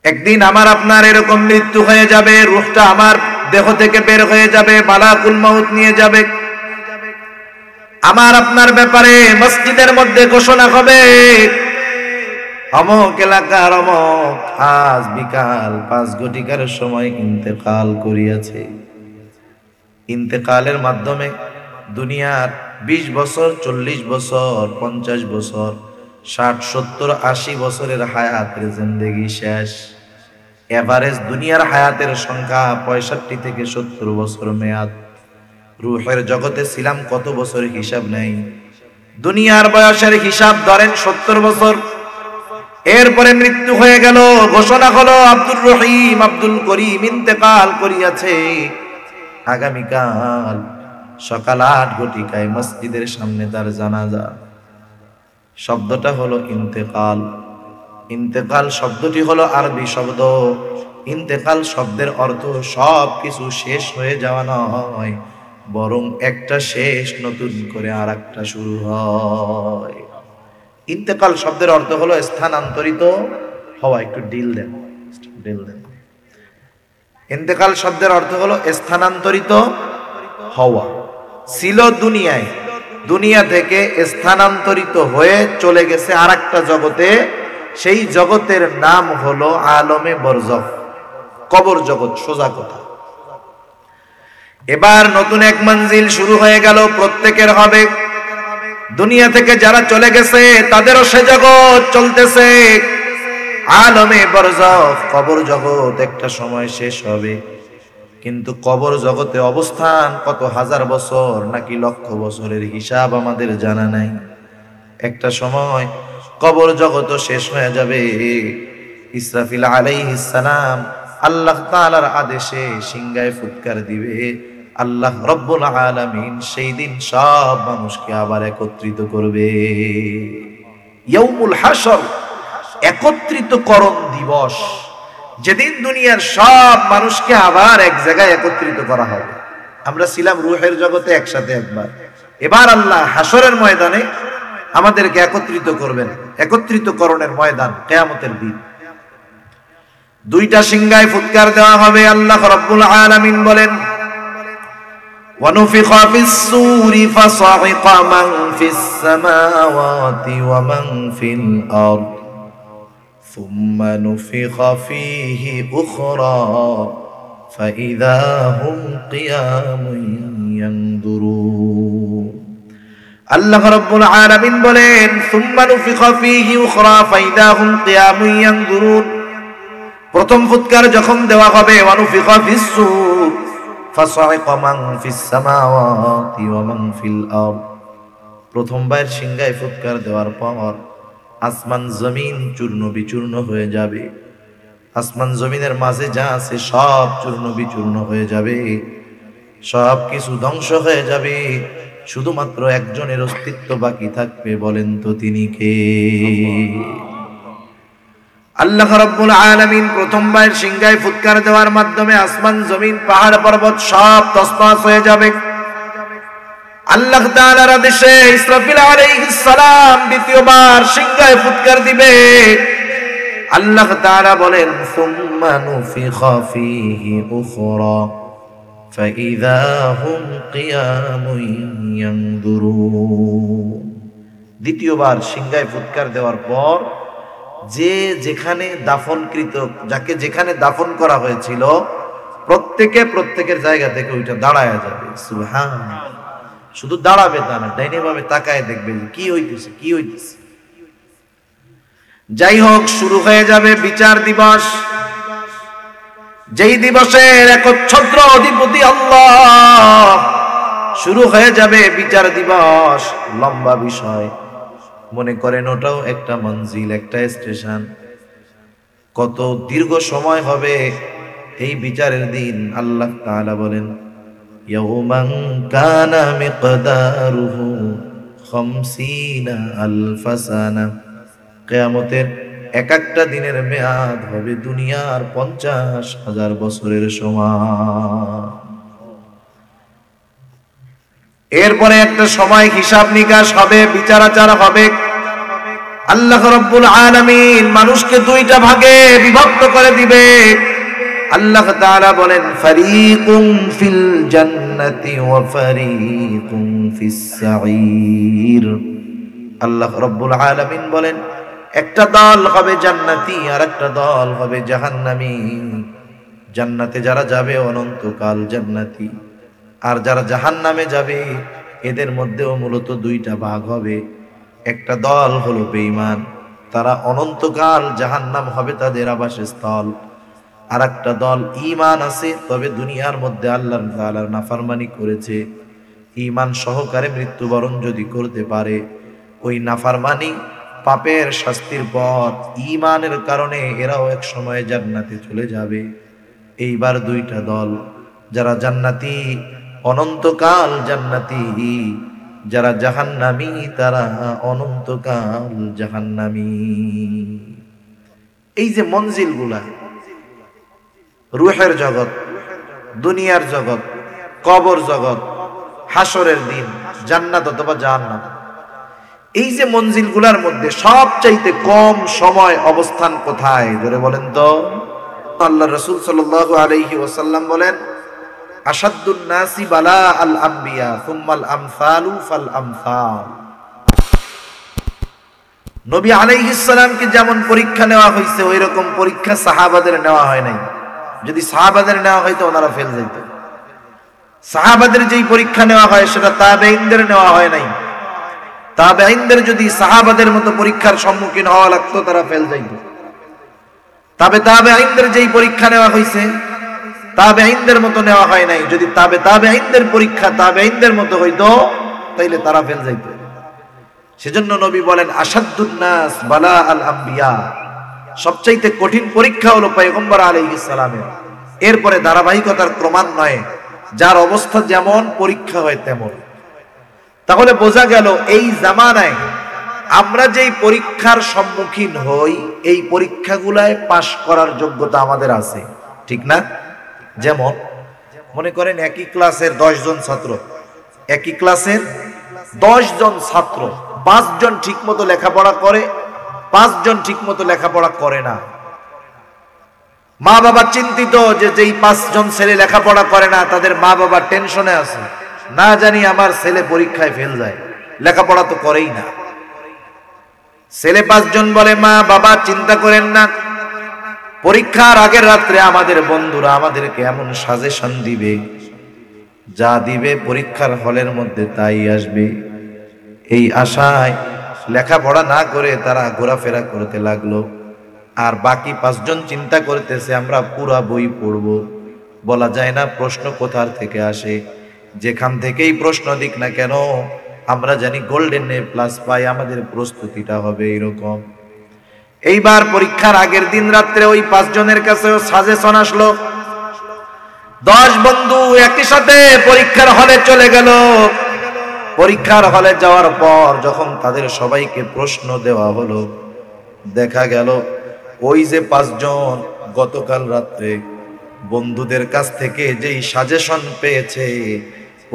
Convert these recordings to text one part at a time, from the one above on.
একদিন আমার আপনার এরকম মৃত্যু হয়ে যাবে, রূহটা আমার দেহ থেকে বের হয়ে যাবে, মালাকুল মাউত নিয়ে যাবে। আমার আপনার ব্যাপারে মসজিদের মধ্যে ঘোষণা হবে, অমুক এলাকার অমুক আজ বিকাল 5 ঘটিকার সময় ইন্তেকাল করিয়াছে। ইন্তেকালের মাধ্যমে দুনিয়ার 20 বছর, 40 বছর, 50 বছর, 60, 70, 80 বছরের হায়াতের জিন্দেগি শেষ। এভারেজ দুনিয়ার হায়াতের সংখ্যা 65 থেকে 70 বছর মেয়াদ। রূহের জগতে ছিলাম কত বছর হিসাব নেই। দুনিয়ার বয়সের হিসাব ধরেন 70 বছর। এরপরে মৃত্যু হয়ে গেল, ঘোষণা হলো আব্দুর রহিম, আব্দুল করিম ইন্তেকাল করিয়াছে। আগামীকাল সকাল 8 ঘটিকায় মসজিদের সামনে তার জানাজা। শব্দটা হলো ইন্তেকাল। ইন্তেকাল শব্দটি হলো আরবি শব্দ। ইন্তেকাল শব্দের অর্থ সব কিছু শেষ হয়ে যাওয়া নয়, বরং একটা শেষ নতুন করে আর একটা শুরু হয়। ইন্তেকাল শব্দের অর্থ হলো স্থানান্তরিত হওয়া। একটু ডিল দেন। ইন্তেকাল শব্দের অর্থ হলো স্থানান্তরিত হওয়া। ছিল দুনিয়ায়, দুনিয়া থেকে স্থানান্তরিত হয়ে চলে গেছে আর একটা জগতে। সেই জগতের নাম হলো আলমে বরজখ, কবর জগৎ, সোজা কথা। এবার নতুন এক মঞ্জিল শুরু হয়ে গেল, প্রত্যেকের হবে। দুনিয়া থেকে যারা চলে গেছে তাদেরও সে জগৎ চলতেছে, আলমে বরজখ, কবর জগৎ। একটা সময় শেষ হবে, কিন্তু কবর জগতে অবস্থান কত হাজার বছর নাকি লক্ষ বছরের হিসাব আমাদের জানা নাই। একটা সময় কবর জগৎ শেষ হয়ে যাবে। ইসরাফিল আলাইহিস সালাম আল্লাহ তাআলার আদেশে সিংহায় ফুৎকার দিবে। আল্লাহ রব্বুল আলামিন সেই দিন সব মানুষকে আবার একত্রিত করবে। ইয়াউমুল হাশর, একত্রিতকরণ দিবস, যেদিন দুনিয়ার সব মানুষকে আবার এক জায়গায় একত্রিত করা হবে। আমরা ছিলাম রূহের জগতে একসাথে একবার, এবার আল্লাহ হাশরের ময়দানে আমাদেরকে একত্রিত করবেন। একত্রিতকরণের ময়দান কিয়ামতের দিন। 2টা সিংহায় ফুৎকার দেওয়া হবে। আল্লাহ রাব্বুল আলামিন বলেন, وَنُفِخَ فِي الصُّورِ فَصَعِقَ مَنْ فِي السَّمَاوَاتِ وَمَنْ فِي الْأَرْضِ ثُمَّ نُفِخَ فِيهِ أُخْرَى فَإِذَا هُمْ قِيَامٌ يَنْظُرُونَ। আল্লাহ রাব্বুল আলামিন বলেন, ثُمَّ نُفِخَ فِيهِ أُخْرَى فَإِذَا هُمْ قِيَامٌ يَنْظُرُونَ। প্রথম ফুৎকার যখন দেওয়া হবে, وَنُفِخَ فِي الصُّورِ فَصَعِقَ مَنْ فِي السَّمَاوَاتِ وَمَنْ فِي الْأَرْضِ। প্রথমবার সিংহায় ফুৎকার দেওয়ার পর আসমান জমিন চূর্ণ বিচূর্ণ হয়ে যাবে। আসমান জমিনের মাঝে যা আছে সব চূর্ণ বিচূর্ণ হয়ে যাবে, সব কিছু ধ্বংস হয়ে যাবে। শুধুমাত্র একজনের অস্তিত্ব বাকি থাকবে। বলেন তো তিনি কে? আল্লাহ রাব্বুল আলামিন প্রথমবার সিংহায় ফুৎকার দেওয়ার মাধ্যমে আসমান জমিন পাহাড় পর্বত সব তছনছ হয়ে যাবে। আল্লাহ তাআলার আদেশে ইসরাফিল আলাইহিস সালাম দ্বিতীয়বার সিংহায় ফুৎকার দিবে। আল্লাহ তাআলা বলেন, সুম্মা নুফিখা ফীহি উখরা ফাইযা হুম কিয়ামুন ইয়ানজুরুন। দ্বিতীয়বার সিংহায় ফুৎকার দেওয়ার পর যে যেখানে দাফনকৃত, যাকে যেখানে দাফন করা হয়েছিল, প্রত্যেকের জায়গা থেকে ওইটা দাঁড়ায়া যাবে। সুবহানাল্লাহ। শুধু দাঁড়াবে তা না, ডাইনে বামে তাকায় দেখবে কি হইতেছে, কি হইতেছে। যাই হোক, শুরু হয়ে যাবে বিচার দিবস। যেই দিবসের একচ্ছত্র অধিপতি আল্লাহ। শুরু হয়ে যাবে বিচার দিবস। লম্বা বিষয়, মনে করেন ওটাও একটা মঞ্জিল, একটা স্টেশন। কত দীর্ঘ সময় হবে এই বিচারের দিন। আল্লাহ তাআলা বলেন, ইয়াউমান কানা মিকদারুহু 50 আলফা সানা। কিয়ামতের এক একটা দিনের মেয়াদ হবে দুনিয়ার 50,000 বছরের সমান। এরপরে একটা সময় হিসাব নিকাশ হবে, বিচার আচার হবে। আল্লাহ রাব্বুল আলামিন মানুষকে দুইটা ভাগে বিভক্ত করে দিবে। আল্লাহ তাআলা বলেন ফারিকুম ফিল জান্নাতি ওয়া ফারিকুম ফিস সাঈর। আল্লাহ রাব্বুল আলামিন বলেন একটা দল হবে জান্নাতি আর একটা দল হবে জাহান্নামী। জান্নাতে যারা যাবে অনন্তকাল জান্নাতি, আর যারা জাহান্নামে যাবে এদের মধ্যেও মূলত দুইটা ভাগ হবে। একটা দল হলো বেঈমান, তারা অনন্তকাল জাহান্নাম হবে তাদের আবাসস্থল। আর একটা দল ঈমান আছে, তবে দুনিয়ার মধ্যে আল্লাহ তাআলার নাফরমানি করেছে, ঈমান সহকারে মৃত্যুবরণ যদি করতে পারে, ওই নাফরমানি পাপের শাস্তির পর ঈমানের কারণে এরাও এক সময় জান্নাতে চলে যাবে। এইবার দুইটা দল, যারা জান্নাতি অনন্তকাল জান্নাতি, যারা জাহান্নামী তারা অনন্তকাল জাহান্নামী। এই যে মঞ্জিলগুলা, রূহের জগৎ, দুনিয়ার জগৎ, কবর জগৎ, হাসরের দিন, জান্নাত অথবা জাহান্নাম, এই যে মঞ্জিলগুলার মধ্যে সবচাইতে কম সময় অবস্থান কোথায় জোরে বলেন তো? আল্লাহ রাসূল সাল্লাল্লাহু আলাইহি ওয়াসাল্লাম বলেন আশাদ্দুন নাসি বালা আল আম্বিয়া সুম্মাল আমসালু ফাল আমসাল। নবী আলাইহিস সালামকে যেমন পরীক্ষা নেওয়া হয়েছে ওই রকম পরীক্ষা সাহাবাদের নেওয়া হয় নাই। যদি সাহাবাদের নেওয়া হয়তো ওনারা ফেল যাইত। সাহাবাদের যেই পরীক্ষা নেওয়া হয় সেটা তাবেঈনদের নেওয়া হয় নাই। তাবেঈনদের যদি সাহাবাদের মতো পরীক্ষার সম্মুখীন হওয়া লাগতো তারা ফেল যাইত। তবে তাবেঈনদের যেই পরীক্ষা নেওয়া হয়েছে তাবেঈনদের মতো নেওয়া হয় নাই। যদি তাবেঈনদের পরীক্ষা তাবেঈনদের মতো হইতো তাইলে তারা ফেল যাইত। সেজন্য নবী বলেন আশাদ্দুন নাস বালা আল আম্বিয়া, সবচাইতে কঠিন পরীক্ষা হলো পয়গম্বর আলাইহিস সালামের। এরপরে ধারাবাহিকতার ক্রমান্বয়ে যার অবস্থা যেমন পরীক্ষা হয় তেমন। তাহলে বোঝা গেল এই জামানায় আমরা যেই পরীক্ষার সম্মুখীন হই এই পরীক্ষাগুলায় পাশ করার যোগ্যতা আমাদের আছে, ঠিক না? যেমন মনে করেন একই ক্লাসের 10 জন ছাত্র, একই ক্লাসের 10 জন ছাত্র, 5 জন ঠিক মতো লেখাপড়া করে, 5 জন ঠিক মতো লেখাপড়া করে না। মা বাবা চিন্তিত যে যেই 5 জন ছেলে লেখাপড়া করে না তাদের মা বাবা টেনশনে আছে, না জানি আমার ছেলে পরীক্ষায় ফেল যায়, লেখাপড়া তো করেই না। ছেলে 5 জন বলে মা বাবা চিন্তা করেন না, পরীক্ষার আগের রাত্রে আমাদের বন্ধুরা আমাদেরকে এমন সাজেশন দিবে, যা দিবে পরীক্ষার হলের মধ্যে তাই আসবে। এই আশায় লেখাপড়া না করে তারা ঘোরাফেরা করতে লাগলো। আর বাকি 5 জন চিন্তা করতেছে আমরা পুরা বই পড়বো, বলা যায় না প্রশ্ন কোথার থেকে আসে, যেখান থেকেই প্রশ্ন দিক না কেন আমরা জানি গোল্ডেন A+ পাই, আমাদের প্রস্তুতিটা হবে এরকম। এইবার পরীক্ষার আগের দিন রাত্রে ওই 5 জনের কাছে সাজেশন আসলো। 10 বন্ধু একই সাথে পরীক্ষার হলে চলে গেল। পরীক্ষার হলে যাওয়ার পর যখন তাদের সবাইকে প্রশ্ন দেওয়া হলো, দেখা গেল ওই যে 5 জন গতকাল রাত্রে বন্ধুদের কাছ থেকে যেই সাজেশন পেয়েছে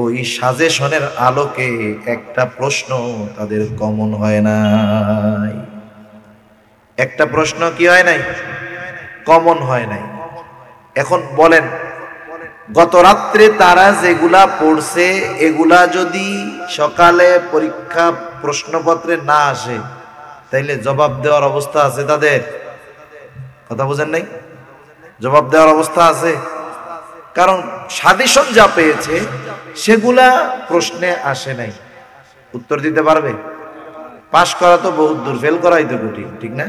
ওই সাজেশনের আলোকে একটা প্রশ্ন তাদের কমন হয় নাই। একটা প্রশ্ন কি হয় নাই? কমন হয় নাই। এখন বলেন গত রাত্রে তারা যেগুলা পড়ছে এগুলা যদি সকালে পরীক্ষা প্রশ্নপত্রে না আসে তাইলে জবাব দেওয়ার অবস্থা আছে তাদের? কথা বুঝেন নাই? জবাব দেওয়ার অবস্থা আছে? কারণ সাজেশন যা পেয়েছে সেগুলা প্রশ্নে আসে নাই। উত্তর দিতে পারবে? পাশ করা তো বহুত দূর, ফেল করাই তো কঠিন, ঠিক না?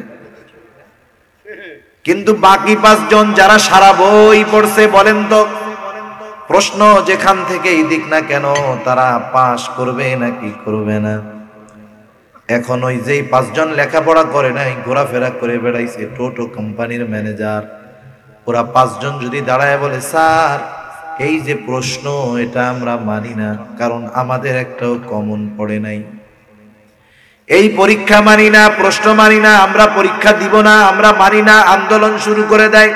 কিন্তু বাকি 5 জন যারা সারা বই পড়ছে, বলেন তো প্রশ্ন যেখান থেকেই দিক না কেন তারা পাশ করবে নাকি করবে না? এখন ওই যেই 5 জন লেখাপড়া করে নাই, ঘোরাফেরা করে বেড়াইছে, টোটো কোম্পানির ম্যানেজার, ওরা 5 জন যদি দাঁড়ায় বলে স্যার এই যে প্রশ্ন এটা আমরা মানি না, কারণ আমাদের একটাও কমন পড়ে নাই, এই পরীক্ষা মানি না, প্রশ্ন মানি না, আমরা পরীক্ষা দিব না, আমরা মানি না, আন্দোলন শুরু করে দেয়।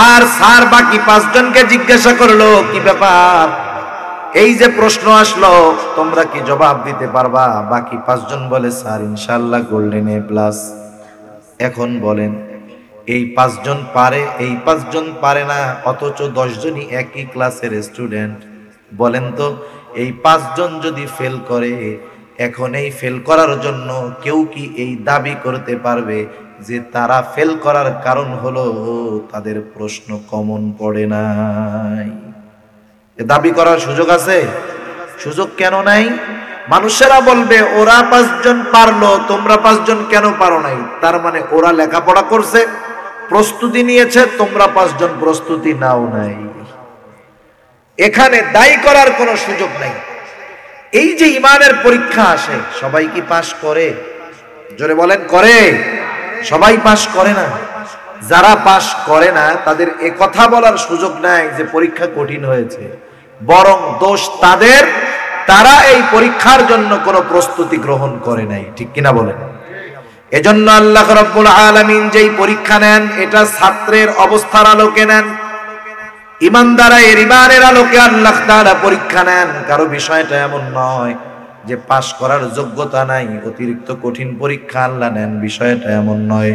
আর স্যার বাকি 5 জনকে জিজ্ঞাসা করলো কি ব্যাপার, এই যে প্রশ্ন আসলো তোমরা কি জবাব দিতে পারবা? বাকি 5 জন বলে স্যার ইনশাআল্লাহ গোল্ডেন এ প্লাস। এখন বলেন এই 5 জন পারে, এই 5 জন পারে না, অথচ 10 জনই একই ক্লাসের স্টুডেন্ট। বলেন তো এই 5 জন যদি ফেল করে, এখন এই ফেল করার জন্য কেউ কি এই দাবি করতে পারবে যে তারা ফেল করার কারণ হলো তাদের প্রশ্ন কমন পড়ে নাই? এ দাবি করার সুযোগ আছে? সুযোগ কেন নাই? মানুষেরা বলবে ওরা 5 জন পারলো, তোমরা 5 জন কেন পারো নাই? তার মানে ওরা লেখাপড়া করছে, প্রস্তুতি নিয়েছে, তোমরা 5 জন প্রস্তুতি নাও নাই। এখানে দায়ী করার কোনো সুযোগ নাই। এই যে ইমানের পরীক্ষা আসে, সবাই কি পাশ করে? জোরে বলেন করে? সবাই পাশ করে না। যারা পাশ করে না তাদের এ কথা বলার সুযোগ নাই যে পরীক্ষা কঠিন হয়েছে, বরং দোষ তাদের, তারা এই পরীক্ষার জন্য কোনো প্রস্তুতি গ্রহণ করে নাই। ঠিক কিনা বলেন? এজন্য আল্লাহ রাব্বুল আলামিন যেই পরীক্ষা নেন এটা ছাত্রের অবস্থার আলোকে নেন, ইমানদারা এর ইমানের আলোকে আল্লাহ তাআলা পরীক্ষা নেন। কারো বিষয়টা এমন নয় যে পাশ করার যোগ্যতা নাই, অতিরিক্ত কঠিন পরীক্ষা আল্লাহ নেন, বিষয়টা এমন নয়।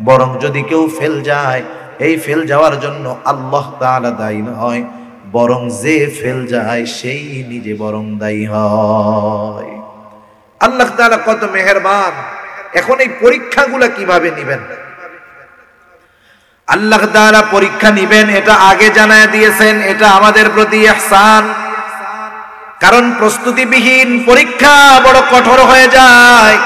বরং যদি কেউ ফেল যায়, এই ফেল যাওয়ার জন্য আল্লাহ তাআলা দায়ী নয়, বরং যে ফেল যায় সেই নিজে বরং দায়ী হয়। আল্লাহ তাআলা কত মেহেরবান। এখন এই পরীক্ষাগুলো কিভাবে নিবেন? আল্লাহ তাআলা পরীক্ষা নিবেন এটা আগে জানায় দিয়েছেন, এটা আমাদের প্রতি ইহসান। কারণ প্রস্তুতিবিহীন পরীক্ষা বড় কঠোর হয়ে যায়।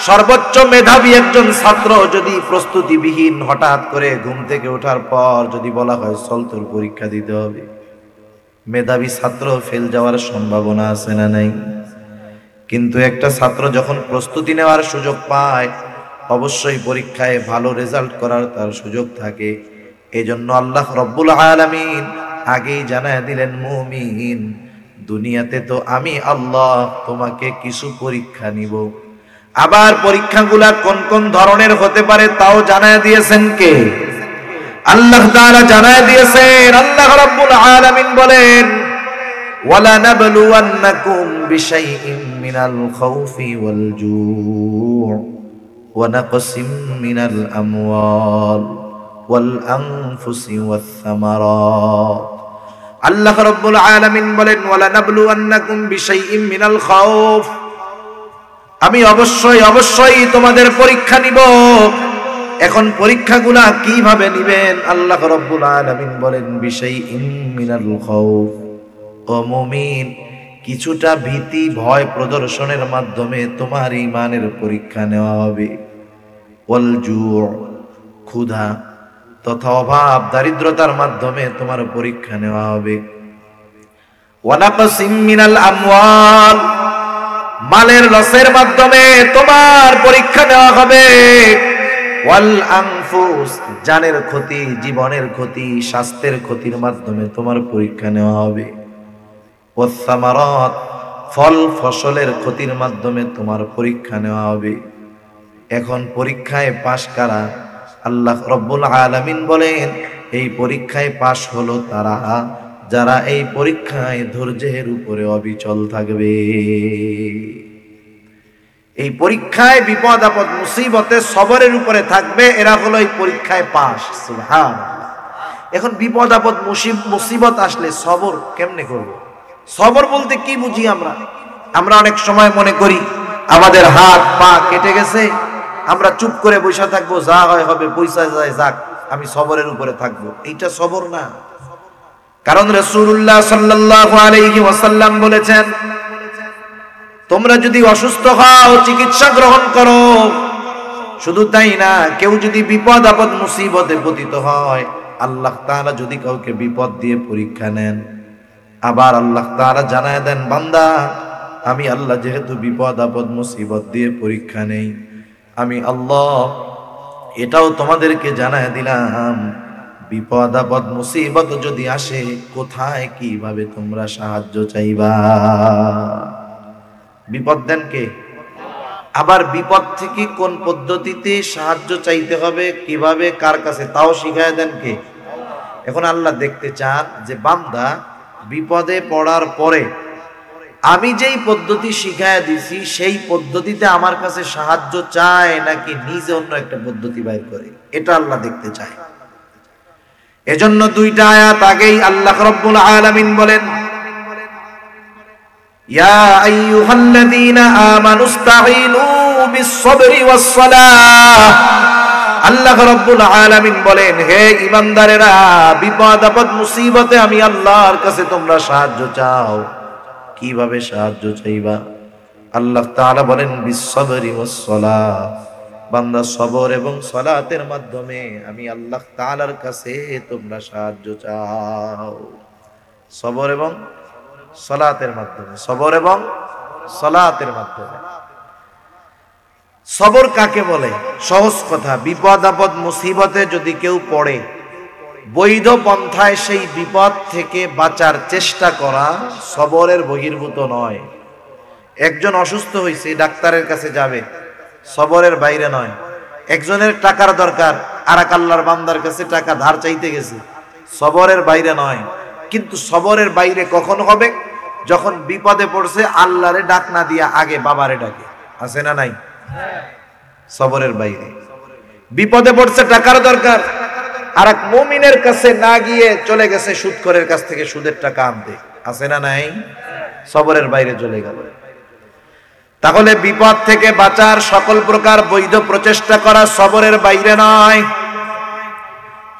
সর্বোচ্চ মেধাবী একজন ছাত্র যদি প্রস্তুতিবিহীন হঠাৎ করে ঘুম থেকে ওঠার পর যদি বলা হয় চল তোর পরীক্ষা দিতে হবে, মেধাবী ছাত্র ফেল যাওয়ার সম্ভাবনা আছে না নাই? কিন্তু একটা ছাত্র যখন প্রস্তুতি নেওয়ার সুযোগ পায়, অবশ্যই পরীক্ষায় ভালো রেজাল্ট করার তার সুযোগ থাকে। এজন্য আল্লাহ রব্বুল আলামিন আগেই জানায় দিলেন, মুমিন দুনিয়াতে তো আমি আল্লাহ তোমাকে কিছু পরীক্ষা নিব। আবার পরীক্ষাগুলা কোন কোন ধরনের হতে পারে তাও জানায় দিয়েছেন কে? আল্লাহ তাআলা জানায় দিয়েছেন। আল্লাহ রাব্বুল আলামিন বলেন, ওয়ালা নাবলুওয়ান্নাকুম বিশাইইম মিনাল খাউফি ওয়াল জু' ওয়া নাকসিম মিনাল আমওয়াল ওয়াল আনফুসি ওয়াস সামারাত। আল্লাহ রাব্বুল আলামিন বলেন, ওয়ালা নাবলুওয়ান্নাকুম বিশাইইম মিনাল খাউফ, আমি অবশ্যই অবশ্যই তোমাদের পরীক্ষা নিব। এখন পরীক্ষাগুলা কিভাবে নিবেন? আল্লাহ রাব্বুল আলামিন বলেন, বিশাইইম মিনাল খাউফ, ও মুমিন কিছুটা ভীতি ভয় প্রদর্শনের মাধ্যমে তোমার ঈমানের পরীক্ষা নেওয়া হবে। ওয়াল জু', ক্ষুধা তথা অভাব দারিদ্রতার মাধ্যমে তোমার পরীক্ষা নেওয়া হবে। ওয়া নাকসিম মিনাল আমওয়াল, মালের লসের মাধ্যমে তোমার পরীক্ষা নেওয়া হবে। ওয়াল আনফুস, জানের ক্ষতি, জীবনের ক্ষতি, স্বাস্থ্যের ক্ষতির মাধ্যমে তোমার পরীক্ষা নেওয়া হবে। ওয়াস সামারাত, ফল ফসলের ক্ষতির মাধ্যমে তোমার পরীক্ষা নেওয়া হবে। এখন পরীক্ষায় পাশ কারা? আল্লাহ রব্বুল আলামিন বলেন, এই পরীক্ষায় পাশ হলো তারা যারা এই পরীক্ষায় ধৈর্যের উপরে অবিচল থাকবে। এই পরীক্ষায় বিপদ আপদ মুসিবতে সবরের উপরে থাকবে, এরা হলো এই পরীক্ষায় পাশ। সুবহানাল্লাহ। এখন বিপদ আপদ মুসিবত আসলে সবর কেমনে করব? সবর বলতে কি বুঝি আমরা? আমরা অনেক সময় মনে করি আমাদের হাত পা কেটে গেছে, আমরা চুপ করে বসে থাকবো, যা হয় হবে, পয়সা যায় যাক, আমি সবরের উপরে থাকবো। এইটা সবর না। কারণ রাসূলুল্লাহ সাল্লাল্লাহু আলাইহি ওয়াসাল্লাম বলেছেন, তোমরা যদি অসুস্থ হও চিকিৎসা গ্রহণ করো। শুধু তাই না, কেউ যদি বিপদ আপদ মুসিবতে পতিত হয়, আল্লাহ তাআলা যদি কাউকে বিপদ দিয়ে পরীক্ষা নেন, আবার আল্লাহ তাআলা জানায় দেন, বান্দা আমি আল্লাহ যেহেতু বিপদ আপদ মুসিবত দিয়ে পরীক্ষা নেই, আমি আল্লাহ এটাও তোমাদেরকে জানায় দিলাম, বিপদ আপদ মুসিবত যদি আসে কোথায় কিভাবে তোমরা সাহায্য চাইবা। বিপদ দেন কে? আবার বিপদ থেকে কোন পদ্ধতিতে সাহায্য চাইতে হবে, কিভাবে, কার কাছে, তাও শিখায় দেন কে? এখন আল্লাহ দেখতে চান যে বান্দা বিপদে পড়ার পরে আমি যেই পদ্ধতি শিখায় দিছি সেই পদ্ধতিতে আমার কাছে সাহায্য চায় নাকি নিজে অন্য একটা পদ্ধতি বাইর করে, এটা আল্লাহ দেখতে চায়। এজন্য দুইটা আয়াত আগেই আল্লাহ রাব্বুল আলামিন বলেন, ইয়া আইয়ুহাল্লাযীনা আমানুস্তাঈনু বিস-সাবরি ওয়াস-সালাহ। আল্লাহ রাব্বুল আলামিন বলেন, হে ঈমানদারেরা, বিপদ আপদ মুসিবতে আমি আল্লাহর কাছে তোমরা সাহায্য চাও। কিভাবে সাহায্য চাইবা? আল্লাহ তাআলা বলেন, বিস-সাবরি ওয়াস-সালাহ। বান্দা সবর এবং সালাতের মাধ্যমে আমি আল্লাহ তাআলার কাছে তোমরা সাহায্য চাও। সবর এবং সালাতের মাধ্যমে, সবর এবং সালাতের মাধ্যমে। সবর কাকে বলে? সহজ কথা, বিপদ আপদ মুসিবতে যদি কেউ পড়ে, বৈধ পন্থায় সেই বিপদ থেকে বাঁচার চেষ্টা করা সবরের বহির্ভূত নয়। একজন অসুস্থ হয়েছে, ডাক্তারের কাছে যাবে, সবরের বাইরে নয়। একজনের টাকার দরকার, আর এক আল্লাহর বান্দার কাছে টাকা ধার চাইতে গেছে, সবরের বাইরে নয়। কিন্তু সবরের বাইরে কখন হবে? যখন বিপদে পড়ছে আল্লাহরে ডাক না দিয়া আগে বাবারে ডাকে, আছে না নাই? সবরের বাইরে। বিপদে পড়ছে, টাকার দরকার, আর এক মুমিনের কাছে না গিয়ে চলে গেছে সুদখোরের কাছ থেকে সুদের টাকা আনতে, আছে না নাই? সবরের বাইরে চলে গেল। তাহলে বিপদ থেকে বাঁচার সকল প্রকার বৈধ প্রচেষ্টা করা সবরের বাইরে নয়।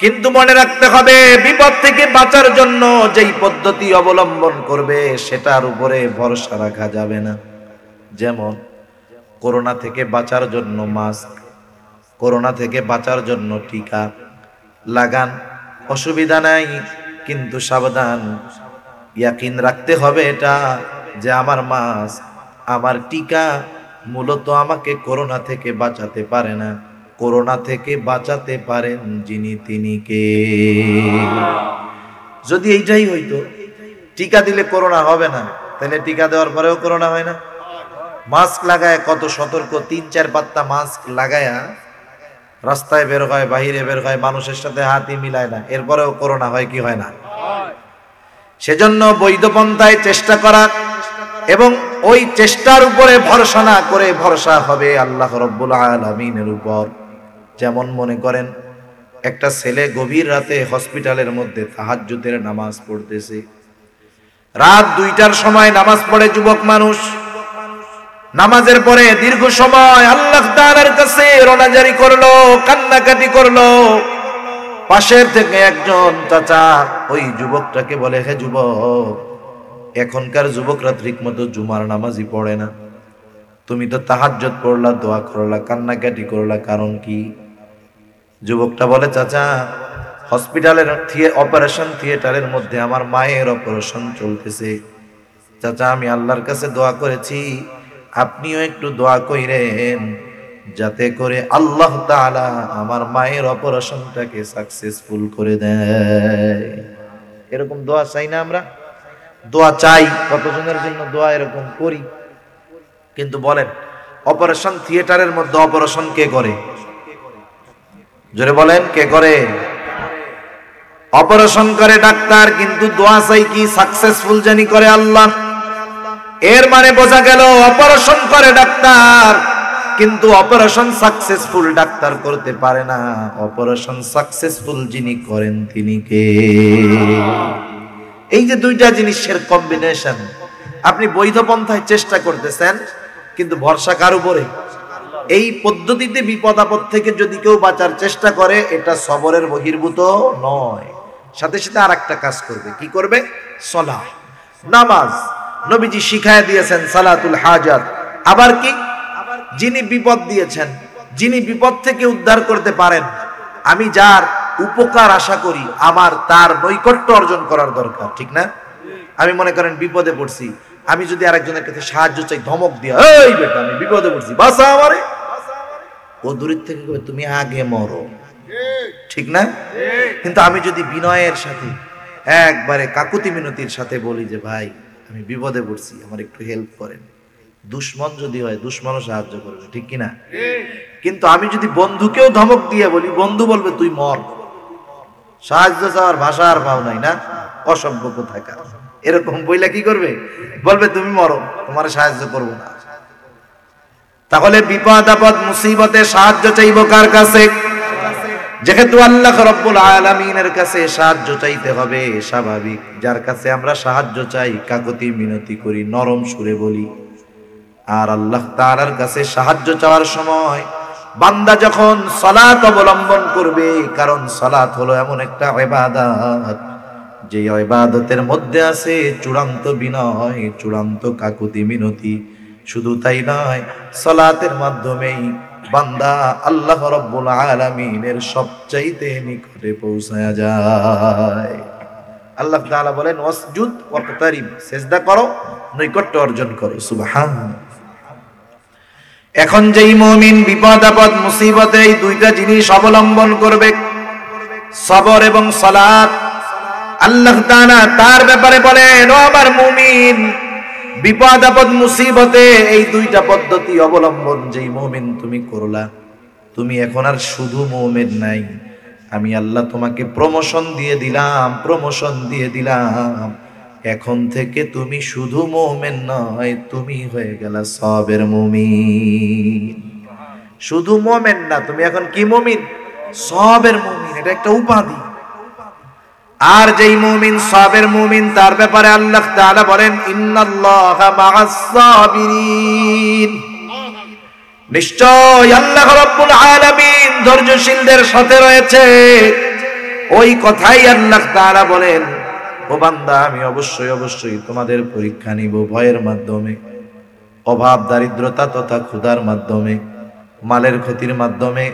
কিন্তু মনে রাখতে হবে, বিপদ থেকে বাঁচার জন্য যেই পদ্ধতি অবলম্বন করবে সেটার উপরে ভরসা রাখা যাবে না। যেমন করোনা থেকে বাঁচার জন্য মাস্ক, করোনা থেকে বাঁচার জন্য টিকা লাগান, অসুবিধা নাই, কিন্তু সাবধান, ইয়াকিন রাখতে হবে এটা যে আমার মাস্ক, আমার টিকা মূলত আমাকে করোনা থেকে বাঁচাতে পারে না, করোনা থেকে বাঁচাতে পারেন যিনি তিনি কে। যদি এইটাই হইতো, টিকা দিলে করোনা হবে না, তাহলে টিকা দেওয়ার পরেও করোনা হয় না? মাস্ক লাগায় কত সতর্ক, ৩-৪ পাত্তা মাস্ক লাগায়া রাস্তায় বের হয়, বাহিরে বের হয়, মানুষের সাথে হাতই মিলায় না, এরপরেও করোনা হয় কি হয় না? সেজন্য বৈধ পন্থায় চেষ্টা করা এবং ওই চেষ্টার উপরে ভরসা না করে ভরসা হবে আল্লাহ রাব্বুল আলামিনের উপর। যেমন মনে করেন একটা ছেলে গভীর রাতে হসপিটালের মধ্যে তাহাজ্জুদের নামাজ পড়তেছে, রাত 2টার সময় নামাজ পড়ে যুবক মানুষ। নামাজের পরে দীর্ঘ সময় আল্লাহ তাআলার কাছে রোনাজারি করলো, কান্নাকাটি করলো। পাশের থেকে একজন চাচা ওই যুবকটাকে বলে, হে যুবক, এখনকার যুবকরা ঠিকমতো জুমার নামাজই পড়ে না, তুমি তো তাহাজ্জুদ পড়লা, দোয়া করলা, কান্নাকাটি করলা, কারণ কি? যুবকটা বলে, চাচা, হসপিটালের অপারেশন থিয়েটারের মধ্যে আমার মায়ের অপারেশন চলতেছে। চাচা, আমি আল্লাহর কাছে দোয়া করেছি, আপনিও একটু দোয়া কইরেন যাতে করে আল্লাহ তাআলা আমার মায়ের অপারেশনটাকে সাকসেসফুল করে দেয়। এরকম দোয়া চাই না আমরা? দোয়া চাই, কতজনের জন্য দোয়া এরকম করি। কিন্তু বলেন, অপারেশন থিয়েটারের মধ্যে অপারেশন কে করে? জোরে বলেন, কে করে? অপারেশন করে ডাক্তার, কিন্তু দোয়া চাই কি? সাকসেসফুল জানি করে আল্লাহ। এর মানে বোঝা গেল অপারেশন করে ডাক্তার, কিন্তু অপারেশন সাকসেসফুল ডাক্তার করতে পারে না, অপারেশন সাকসেসফুল যিনি করেন তিনি কে? এই যে দুইটা জিনিসের কম্বিনেশন, আপনি বৈধ পন্থায় চেষ্টা করতেছেন, কিন্তু ভরসা কার উপরে? এই পদ্ধতিতে বিপদ আপদ থেকে যদি কেউ বাঁচার চেষ্টা করে, এটা সবরের বহির্ভূত নয়। সাথে সাথে আর একটা কাজ করবে, কি করবে? সালাহ, নামাজ। নবীজি শিখায় দিয়েছেন সালাতুল হাজাত। আবার কি? যিনি বিপদ দিয়েছেন, যিনি বিপদ থেকে উদ্ধার করতে পারেন, আমি যার উপকার আশা করি, আমার তার নৈকট্য অর্জন করার দরকার, ঠিক না? আমি মনে করেন বিপদে পড়ছি, আমি যদি আরেকজনের কাছে সাহায্য চাই, ধমক দিয়া, এই বেটা আমি বিপদে পড়ছি, বাঁচা আমারে, ও দূরের থেকে কবে তুমি আগে মরো, ঠিক না? কিন্তু আমি যদি বিনয়ের সাথে, একবারে কাকুতি মিনতির সাথে বলি যে ভাই আমি বিপদে পড়ছি, আমার একটু হেল্প করেন, দুশ্মন যদি হয় দুশ্মনও সাহায্য করবে, ঠিক কিনা? কিন্তু আমি যদি বন্ধুকেও ধমক দিয়ে বলি, বন্ধু বলবে তুই মর, সাহায্য চাওয়ার ভাষা আর পাও নাই না, অসভ্য কোথাকার। এরকম বইলা কি করবে? বলবে তুমি মরো, তোমার সাহায্য করব না। তাহলে বিপদ আপদ মুসিবতে সাহায্য চাইবো কার কাছে? যেহেতু আল্লাহ রাব্বুল আলামিনের কাছে সাহায্য চাইতে হবে, স্বাভাবিক যার কাছে আমরা সাহায্য চাই কাকুতি মিনতি করি, নরম সুরে বলি। আর আল্লাহ তাআলার কাছে সাহায্য চাওয়ার সময় বান্দা যখন সালাত অবলম্বন করবে, কারণ সালাত হলো এমন একটা ইবাদত যে ইবাদতের মধ্যে আছে চূড়ান্ত বিনয়, চূড়ান্ত কাকুতি মিনতি। শুধু তাই নয়, সালাতের মাধ্যমেই বান্দা আল্লাহ রাব্বুল আলামিনের সবচাইতে নিকটে পৌঁছায়া যায়। আল্লাহ তাআলা বলেন ওয়াসজুদ ওয়াকতারিব, সিজদা করো, নৈকট্য অর্জন করো। সুবহানাল্লাহ। এখন যেই মুমিন বিপদ আপদ মুসিবতে এই দুইটা জিনিস অবলম্বন করবে, সবর এবং সালাত, আল্লাহ তাআলা তার ব্যাপারে বলেন ও আমার মুমিন, বিপদ আপদ মুসিবতে এই দুইটা পদ্ধতি অবলম্বন যেই মুমিন তুমি করলা, তুমি এখন আর শুধু মুমিন নাই, আমি আল্লাহ তোমাকে প্রমোশন দিয়ে দিলাম, প্রমোশন দিয়ে দিলাম। এখন থেকে তুমি শুধু মুমিন নয়, তুমি হয়ে গেলা সবের মুমিন। শুধু মুমিন না, তুমি এখন কি মুমিন? সবের মুমিন। এটা একটা উপাধি। আর যেই মুমিন সবের মুমিন, তার ব্যাপারে আল্লাহ তাআলা বলেন ইন্নাল্লাহা মা'আস সাবিরিন, নিশ্চয় আল্লাহ রাব্বুল আলামিন ধৈর্যশীলদের সাথে রয়েছে। ওই কথাই আল্লাহ তাআলা বলেন ও বান্দা, আমি অবশ্যই অবশ্যই তোমাদের পরীক্ষা নিব ভয়ের মাধ্যমে, অভাব দারিদ্রতা তথা ক্ষুধার মাধ্যমে, মালের ক্ষতির মাধ্যমে,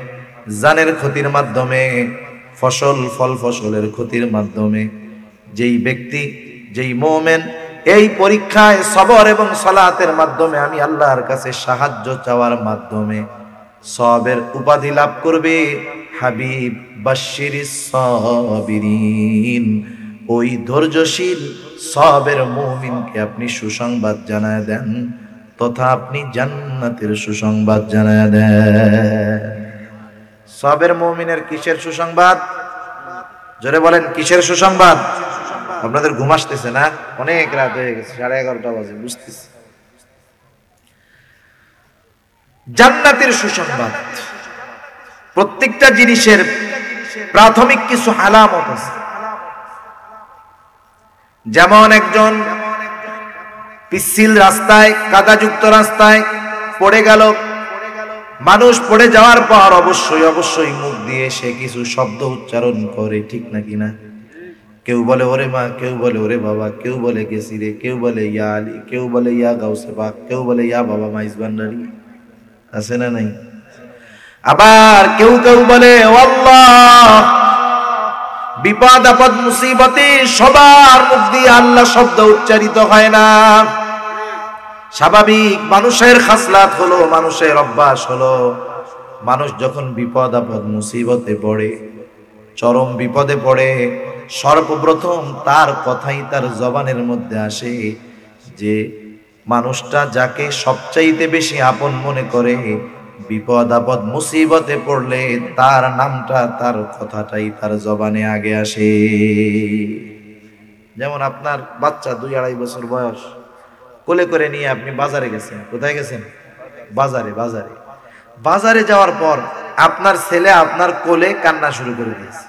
জানের ক্ষতির মাধ্যমে, ফল ফসলের ক্ষতির মাধ্যমে। যেই ব্যক্তি, যেই মুমিন এই পরীক্ষায় সবর এবং সালাতের মাধ্যমে আমি আল্লাহর কাছে সাহায্য চাওয়ার মাধ্যমে সবের উপাধি লাভ করবে। হাবিব বাশশিরিস সাবিরিন, ওই ধৈর্যশীল সবের মুমিনকে আপনি সুসংবাদ জানায় দেন, তথা আপনি জান্নাতের সুসংবাদ জানায় দেন। সবের মুমিনের কিসের সুসংবাদ? জোরে বলেন, কিসের সুসংবাদ? আপনাদের ঘুম আসতেছে না? অনেক রাত হয়ে গেছে, 11:30 বাজে, বুঝতেছি। জান্নাতের সুসংবাদ। প্রত্যেকটা জিনিসের প্রাথমিক কিছু আলামত আছে। যেমন একজন পিচ্ছিল রাস্তায়, কাদাযুক্ত রাস্তায় পড়ে গেল, মানুষ পড়ে যাওয়ার পর অবশ্যই অবশ্যই মুখ দিয়ে সে কিছু শব্দ উচ্চারণ করে, ঠিক নাকি না? কেউ বলে ওরে মা, কেউ বলে ওরে বাবা, কেউ বলে গেছি রে, কেউ বলে ইয়া আলী, কেউ বলে ইয়া গাউসে পাক, কেউ বলে ইয়া বাবা মাইজ ভান্ডারী, আছে না নাই? আবার কেউ কেউ বলে ও আল্লাহ। বিপদ আপদ মুসিবতে সবার মুখ দিয়ে আল্লাহ শব্দ উচ্চারিত হয় না। স্বাভাবিক মানুষের খাসলাত হলো, মানুষের অভ্যাস হলো, মানুষ যখন বিপদ আপদ মুসিবতে পড়ে, চরম বিপদে পড়ে, সর্বপ্রথম তার কথাই তার জবানের মধ্যে আসে যে মানুষটা যাকে সবচাইতে বেশি আপন মনে করে, বিপদ আপদ মুসিবতে পড়লে তার নামটা, তার কথাটাই তার জবানে আগে আসে। যেমন আপনার বাচ্চা 2-2.5 বছর বয়স, কোলে করে নিয়ে আপনি বাজারে গেছেন। কোথায় গেছেন? বাজারে। বাজারে যাওয়ার পর আপনার ছেলে আপনার কোলে কান্না শুরু করে দিয়েছে।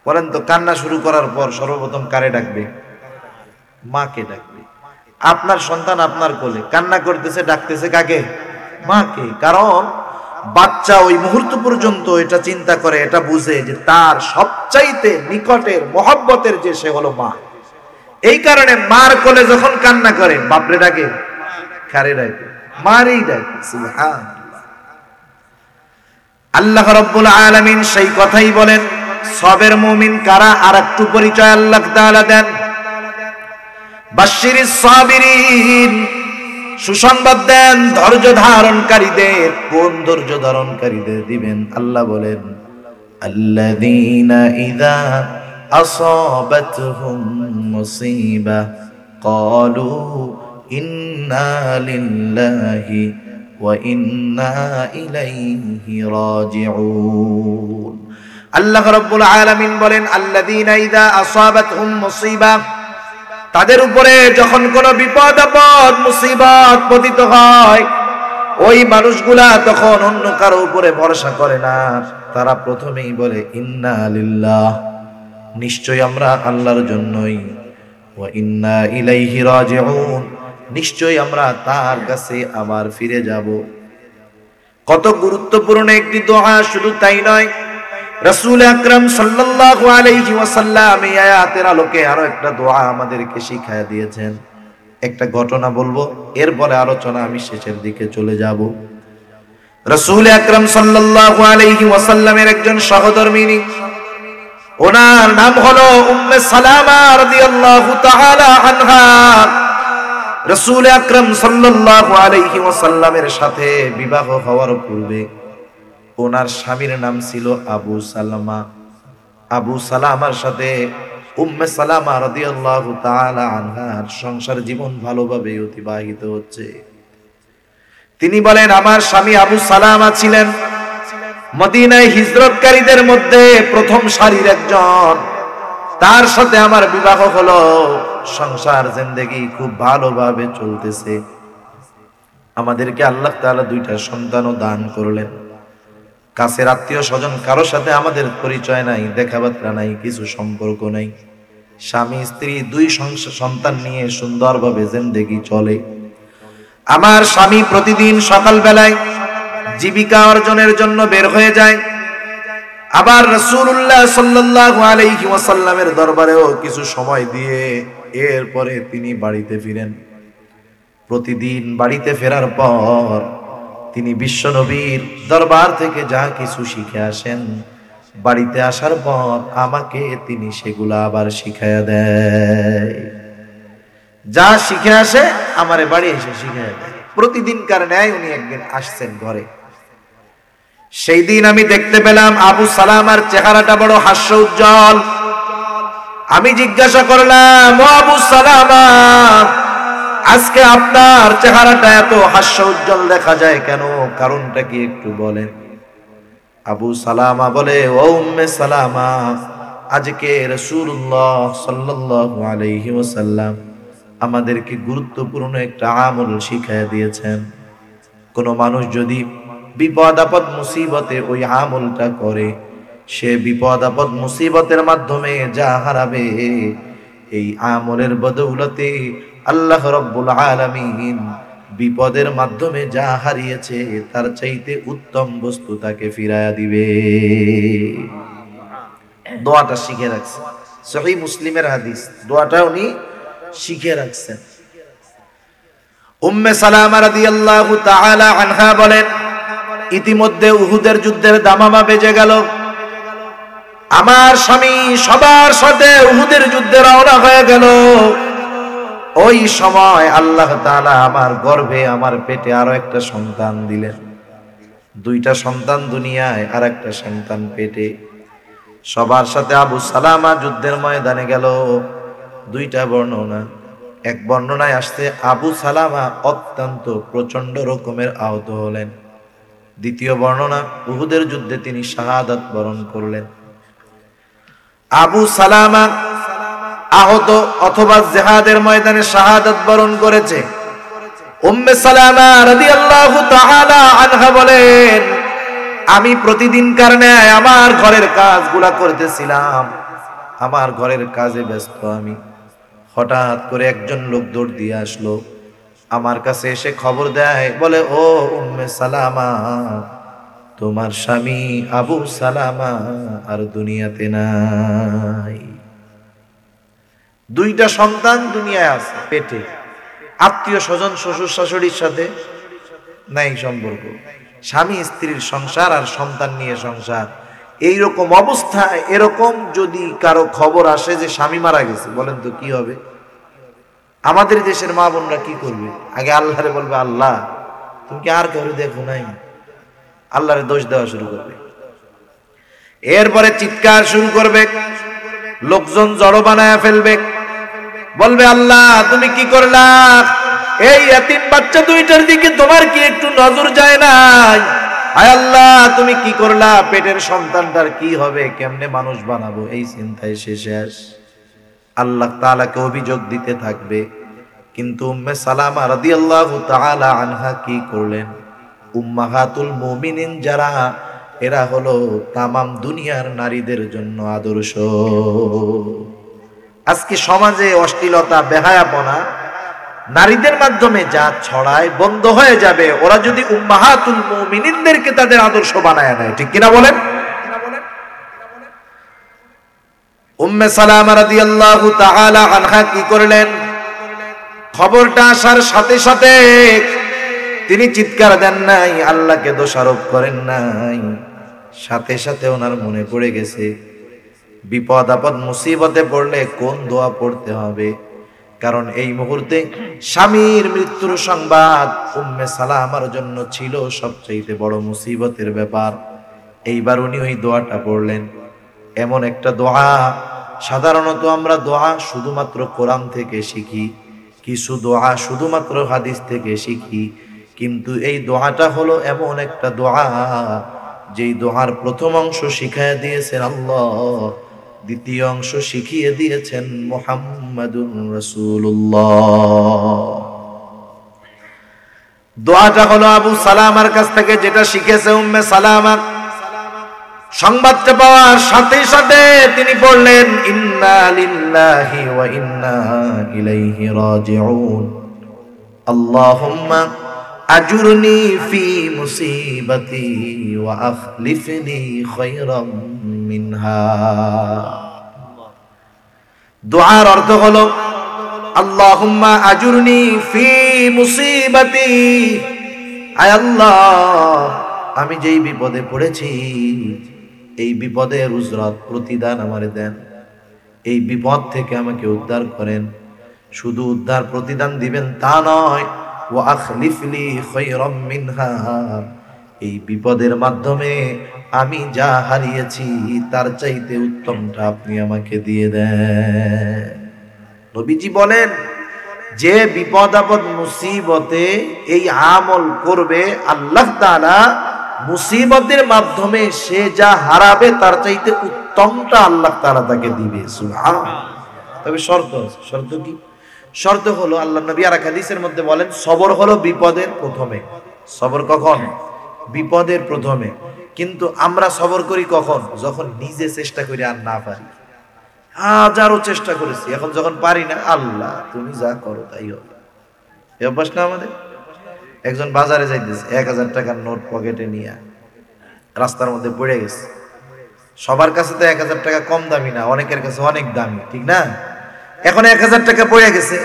বলেন তো, কান্না শুরু করার পর সর্বপ্রথম কারে ডাকবে? মাকে ডাকবে। আপনার সন্তান আপনার কোলে কান্না করতেছে, ডাকতেছে কাকে? মাকে। কারণ বাচ্চা ওই মুহূর্ত পর্যন্ত এটা চিন্তা করে, এটা বুঝে যে তার সবচাইতে নিকটের মহব্বতের যে সে হলো মা। এই কারণে মার কোলে যখন কান্না করে, বাপরে ডাকে, কারে ডাকে? মারই ডাকে। সুবহানাল্লাহ। আল্লাহ রাব্বুল আলামিন সেই কথাই বলেন। সবের মুমিন কারা? আর একটু পরিচয় আল্লাহ তাআলা দেন। বাশশিরিস সাবিরিন, সুসংবাদ দেন ধৈর্য ধারণকারীদের। কোন ধৈর্য ধারণকারীদের দিবেন? আল্লাহ বলেন আল্লাযীনা ইযা আসাবাতহুম মুসিবা ক্বালু ইন্না লিল্লাহি ওয়া ইন্না ইলাইহি রাজিউন। আল্লাহ রাব্বুল আলামিন বলেন আল্লাযীনা ইযা আসাবাতহুম মুসিবা, তাদের উপরে যখন কোনো বিপদ আপদ মুসিবত পতিত হয়, ওই মানুষগুলা তখন অন্য কারো উপরে ভরসা করে না, তারা প্রথমেই বলে ইন্না লিল্লাহ, নিশ্চয় আমরা আল্লাহর জন্যই, ওয়া ইন্না ইলাইহি রাজিউন, নিশ্চয় আমরা তার কাছে আবার ফিরে যাব। কত গুরুত্বপূর্ণ একটি দোয়া, শুধু তাই নয়, রাসূল আকরাম সাল্লাল্লাহু আলাইহি ওয়াসাল্লাম এই আয়াতের আলোকে আরো একটা দোয়া আমাদেরকে শিখায়া দিয়েছেন। একটা ঘটনা বলবো, এরপরে আলোচনা আমি শেষের দিকে চলে যাব। রাসূল আকরাম সাল্লাল্লাহু আলাইহি ওয়াসাল্লামের একজন সহধর্মিণী, ওনার নাম হলো উম্মে সালামা রাদিয়াল্লাহু তাআলা আনহা। রাসূল আকরাম সাল্লাল্লাহু আলাইহি ওয়াসাল্লামের সাথে বিবাহ হওয়ার পূর্বে ওনার স্বামীর নাম ছিল আবু সালামা। আবু সালামার সাথে উম্মে সালামা রাদিয়াল্লাহু তাআলা আনহার সংসার জীবন ভালোভাবে অতিবাহিত হচ্ছে। তিনি বলেন, আমার স্বামী আবু সালামা ছিলেন মদিনায় হিজরতকারীদের মধ্যে প্রথম সারির একজন। তার সাথে আমার বিবাহ হলো, সংসার জিন্দেগি খুব ভালোভাবে চলতেছে। আমাদেরকে আল্লাহ তাআলা দুইটা সন্তানও দান করলেন। কাছের আত্মীয় স্বজন কারো সাথে আমাদের পরিচয় নাই, দেখাবার্তা নাই, কিছু সম্পর্ক নাই। স্বামী স্ত্রী দুই সন্তান নিয়ে সুন্দরভাবে জিন্দেগি চলে। আমার স্বামী প্রতিদিন সকাল বেলায় জীবিকা অর্জনের জন্য বের হয়ে যায়, আবার রাসূলুল্লাহ সাল্লাল্লাহু আলাইহি ওয়াসাল্লামের দরবারেও কিছু সময় দিয়ে এরপরে তিনি বাড়িতে ফিরেন। প্রতিদিন বাড়িতে ফেরার পর তিনি বিশ্বনবীর দরবার থেকে যা কিছু শিখে আসেন, বাড়িতে আসার পর আমাকে তিনি সেগুলা আবার শিখায়া দেয়। যা শিখে আসে আমারে বাড়ি এসে শিখায়া দেয়। প্রতিদিনকার ন্যায় উনি একদিন আসছেন ঘরে। সেই দিন আমি দেখতে পেলাম আবু সালামার চেহারাটা বড় হাস্য উজ্জ্বল। আমি জিজ্ঞাসা করলাম, ও আবু সালামা, আজকে আপনার চেহারাটা এত হাস্য উজ্জ্বল দেখা যায় কেন? কারণটা কি একটু বলেন? আবু সালামা বলে, ও উম্মে সালামা, আজকে রাসূলুল্লাহ সাল্লাল্লাহু আলাইহি ওয়াসাল্লাম আমাদেরকে গুরুত্বপূর্ণ একটা আমল শিখায়া দিয়েছেন। কোন মানুষ যদি বিপদ আপদ মুসিবতে ওই আমলটা করে, সে বিপদ আপদ মুসিবতের মাধ্যমে যা হারাবে, এই আমলের বদৌলতে আল্লাহ রাব্বুল আলামিন বিপদের মাধ্যমে যা হারিয়েছে তার চাইতে উত্তম বস্তু তাকে ফিরায়া দিবে। দোয়াটা শিখে রাখছে, সহিহ মুসলিমের হাদিস, দোয়াটা উনি শিখে রাখছেন। উম্মে সালামা রাদিয়াল্লাহু তাআলা আনহা বলেন, ইতিমধ্যে উহুদের যুদ্ধের দামামা বেজে গেল। আমার স্বামী সবার সাথে উহুদের যুদ্ধে রওনা হয়ে গেল। ওই সময় আল্লাহ তাআলা আমার গর্ভে, আমার পেটে আরো একটা সন্তান দিলেন। দুইটা সন্তান দুনিয়ায় আর একটা সন্তান পেটে। সবার সাথে আবু সালামা যুদ্ধের ময়দানে গেল। দুইটা বর্ণনা, এক বর্ণনায় আসছে আবু সালামা অত্যন্ত প্রচন্ড রকমের আহত হলেন। দ্বিতীয় বর্ণনা, উহুদের যুদ্ধে তিনি শাহাদাত বরণ করলেন। আবু সালামা আহত অথবা জিহাদের ময়দানে শাহাদাত বরণ করেছে। উম্মে সালামা রাদিয়াল্লাহু তাআলা আনহা বলেন, আমি প্রতিদিনকার ন্যায় আমার ঘরের কাজগুলা করতেছিলাম। আমার ঘরের কাজে ব্যস্ত আমি। হঠাৎ করে একজন লোক দৌড় দিয়ে আসলো, আমার কাছে এসে খবর দেয়, বলে, ও উম্মে সালামা, তোমার স্বামী আবু সালামা আর দুনিয়াতে নাই। দুইটা সন্তান দুনিয়ায় আছে পেটে, আত্মীয় স্বজন শ্বশুর শাশুড়ির সাথে নাই সম্পর্ক, স্বামী স্ত্রীর সংসার আর সন্তান নিয়ে সংসার। এইরকম অবস্থায় এরকম যদি কারো খবর আসে যে স্বামী মারা গেছে, বলেন তো কি হবে? আমাদের দেশের মা বোনরা কি করবে? আগে আল্লাহরে বলবে, আল্লাহ তুমি কি আর কারো দেখো নাই? আল্লাহরে দোষ দেওয়া শুরু করবে। এরপরে চিৎকার শুরু করবে, লোকজন জড়ো বানায় ফেলবে, বলবে, আল্লাহ তুমি কি করলা? এই এতিম বাচ্চা দুইটার দিকে তোমার কি একটু নজর যায় নাই? হায় আল্লাহ তুমি কি করলা? পেটের সন্তানটার কি হবে? কেমনে মানুষ বানাবো? এই চিন্তায় সে শেষ। আল্লাহ তাআলাকে অভিযোগ দিতে থাকবে। কিন্তু উম্মে সালামা রাদিয়াল্লাহু তাআলা আনহা কি করলেন? উম্মাহাতুল মুমিনিন যারা, এরা হলো তামাম দুনিয়ার নারীদের জন্য আদর্শ। আজকে সমাজে অশ্লীলতা, বেহায়াপনা নারীদের মাধ্যমে যা ছড়ায় বন্ধ হয়ে যাবে ওরা যদি উম্মাহাতুল মুমিনিনদেরকে তাদের আদর্শ বানায় নেয়। ঠিক কিনা বলেন? উম্মে সালামা রাদিয়াল্লাহু তাআলা আনহা কি করলেন? খবরটা আসার সাথে সাথে তিনি চিৎকার দেন নাই, আল্লাহকে দোষারোপ করেন নাই। সাথে সাথে ওনার মনে পড়ে গেছে বিপদ আপদ মুসিবতে পড়লে কোন দোয়া পড়তে হবে। কারণ এই মুহূর্তে স্বামীর মৃত্যুর সংবাদ উম্মে সালামার জন্য ছিল সবচেয়ে বড় মুসিবতের ব্যাপার। এইবার উনি ওই দোয়াটা পড়লেন। এমন একটা দোয়া, সাধারণত আমরা দোয়া শুধুমাত্র কোরআন থেকে শিখি, কিছু দোয়া শুধুমাত্র হাদিস থেকে শিখি, কিন্তু এই দোয়াটা হলো এমন একটা দোয়া যেই দোয়ার প্রথম অংশ শিখাইয়া দিয়েছেন আল্লাহ, দ্বিতীয় অংশ শিখিয়ে দিয়েছেন মুহাম্মাদুর রাসূলুল্লাহ। দোয়াটা হলো আবু সালামার কাছ থেকে যেটা শিখেছে উম্মে সালামা। সংবাদটা পাওয়ার সাথে সাথে তিনি পড়লেন, ইন্না লিল্লাহি ওয়া ইন্না ইলাইহি রাজিউন, আল্লাহুম্মা আজুরনি ফি মুসিবাতি ওয়া আখলিফনি খায়রাম মিনহা। দোয়ার অর্থ হলো আল্লাহুম্মা আজুরনি ফি মুসিবাতি, আয় আল্লাহ আমি যেই বিপদে পড়েছি এই বিপদের উজরাত প্রতিদান আমারে দেন, এই বিপদ থেকে আমাকে উদ্ধার করেন। শুধু উদ্ধার প্রতিদান দিবেন তা নয়, ওয়া আখলিফলি খায়রাম মিনহা, এই বিপদের মাধ্যমে আমি যা হারিয়েছি তার চাইতে উত্তমটা আপনি আমাকে দিয়ে দেন। নবীজি বলেন যে বিপদ আপদ মুসিবতে এই আমল করবে, আল্লাহ তাআলা মুসিবতের মাধ্যমে সে যা হারাবে তার চাইতে উত্তমটা আল্লাহ তাআলা তাকে দিবে। সুবহানাল্লাহ। তবে শর্ত কি? শর্ত হলো আল্লাহ নবী আর হাদিসের মধ্যে বলেন সবর হলো বিপদের প্রথমে। সবর কখন? বিপদের প্রথমে। কিন্তু আমরা সবর করি কখন? যখন নিজে চেষ্টা করি আর না পারি। হাজারো চেষ্টা করেছি, এখন যখন পারি না, আল্লাহ তুমি যা করো তাই হবে। এই অভ্যাস না আমাদের? একজন বাজারে যাইতেছে, 1000 টাকার নোট পকেটে নিয়ে রাস্তার মধ্যে পড়ে গেছে। সবার কাছে তো 1000 টাকা কম দামি না, অনেকের কাছে অনেক দামি, ঠিক না? এখন 1000 টাকা পড়ে গেছে,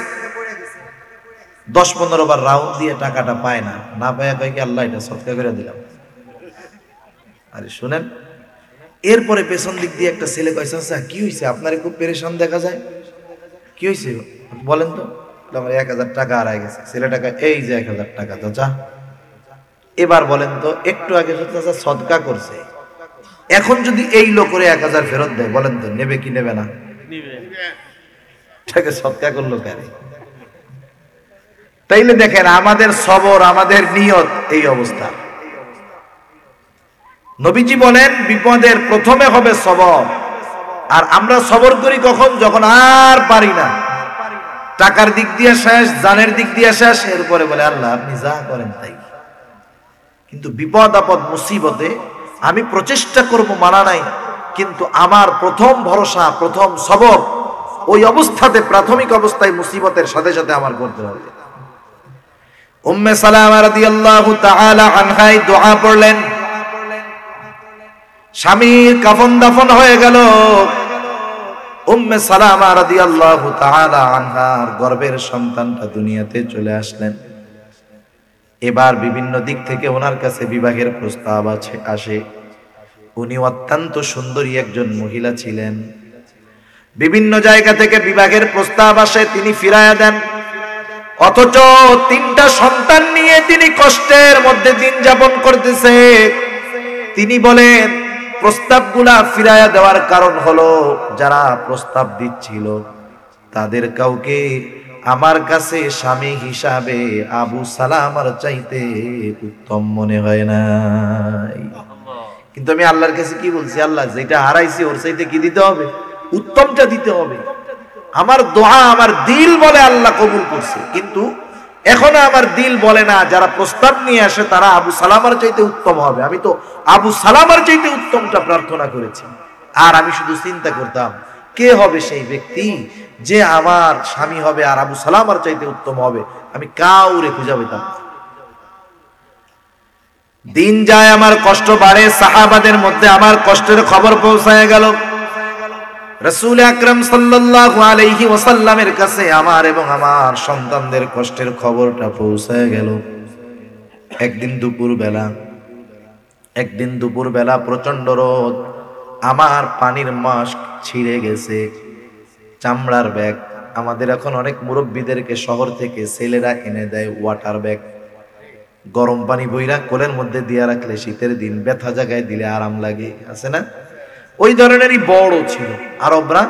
10-15 বার রাউন্ড দিয়ে টাকাটা পায় না, না পায় কয় কি আল্লাহ এটা সদকা করে দিলাম। আরে শুনেন, এরপরে পেছন দিক দিয়ে একটা ছেলে কইছে, আচ্ছা কি হয়েছে আপনার, খুব পেরেশান দেখা যায়, কি হয়েছে বলেন তো? আমার 1000 টাকা হারায় গেছে। ছেলেটাকে এই যে 1000 টাকা চাচা, এবার বলেন তো, একটু আগে চাচা সদকা করছে, এখন যদি এই লোকের 1000 ফেরত দেয়, বলেন তো নেবে কি নেবে না? এটাকে সদকা করলো কেন? তাইলে দেখেন আমাদের সবর, আমাদের নিয়ত এই অবস্থা। নবীজি বলেন বিপদের প্রথমে হবে সবর। আর আমরা সবর করি কখন? যখন আর পারি না, টাকার দিক দিয়ে শেষ, জানের দিক দিয়ে শেষ, এরপরে বলে আল্লাহ আপনি যা করেন তাই। কিন্তু বিপদ আপদ মুসিবতে আমি প্রচেষ্টা করব মানা নাই, কিন্তু আমার প্রথম ভরসা, প্রথম সবর ওই অবস্থাতে, প্রাথমিক অবস্থায় মুসিবতের সাথে সাথে আমার করতে হবে। উম্মে সালামা রাদিয়াল্লাহু তাআলা আনহা দোয়া পড়লেন। স্বামীর কাফন দাফন হয়ে গেল, উম্মে সালামা রাদিয়াল্লাহু তাআলা আনহার গর্ভের সন্তানটা দুনিয়াতে চলে আসলেন। এবার বিভিন্ন দিক থেকে ওনার কাছে বিবাহের প্রস্তাব আসে। উনি অত্যন্ত সুন্দরী একজন মহিলা ছিলেন। বিভিন্ন জায়গা থেকে বিবাহের প্রস্তাব আসে, তিনি ফিরায়া দেন। অথচ 3টা সন্তান নিয়ে তিনি কষ্টের মধ্যে দিন যাপন করতেছে। তিনি বলেন প্রস্তাবগুলা ফিরায়া দেওয়ার কারণ হলো যারা প্রস্তাব দিচ্ছিল তাদের কাউকে আমার কাছে স্বামী হিসাবে আবু সালামার চাইতে উত্তম মনে হয় নাই। কিন্তু আমি আল্লাহর কাছে কি বলছি, আল্লাহ যেটা হারাইছি ওর চাইতে কি দিতে হবে? উত্তমটা দিতে হবে। আমার দোয়া আমার দিল বলে আল্লাহ কবুল করছে, কিন্তু এখনো আমার দিল বলে না যারা প্রস্তাব নিয়ে আসে তারা আবু সালামার চাইতে উত্তম হবে। আমি তো আবু সালামার চাইতে উত্তমটা প্রার্থনা করেছি। আর আমি শুধু চিন্তা করতাম কে হবে সেই ব্যক্তি যে আমার স্বামী হবে আর আবু সালামার চাইতে উত্তম হবে। আমি কাউরে খুঁজে পেতাম। দিন যায়, আমার কষ্ট বাড়ে, সাহাবাদের মধ্যে আমার কষ্টের খবর পৌঁছায় গেল। রাসূল আকরাম সাল্লাল্লাহু আলাইহি ওয়াসাল্লামের কাছে আমার এবং আমার সন্তানদের কষ্টের খবরটা পৌঁছায় গেল। একদিন দুপুর বেলা প্রচন্ড রোদ, আমার পানির মাস্ক ছিঁড়ে গেছে, চামড়ার ব্যাগ। আমাদের এখন অনেক মুরব্বীদেরকে শহর থেকে ছেলেরা এনে দেয় ওয়াটার ব্যাগ, গরম পানি বইরা কোলের মধ্যে দিয়ে রাখলে শীতের দিন ব্যথা জায়গায় দিলে আরাম লাগে, আছে না? ওই ধরনেরই বড় ছিল। আরবরা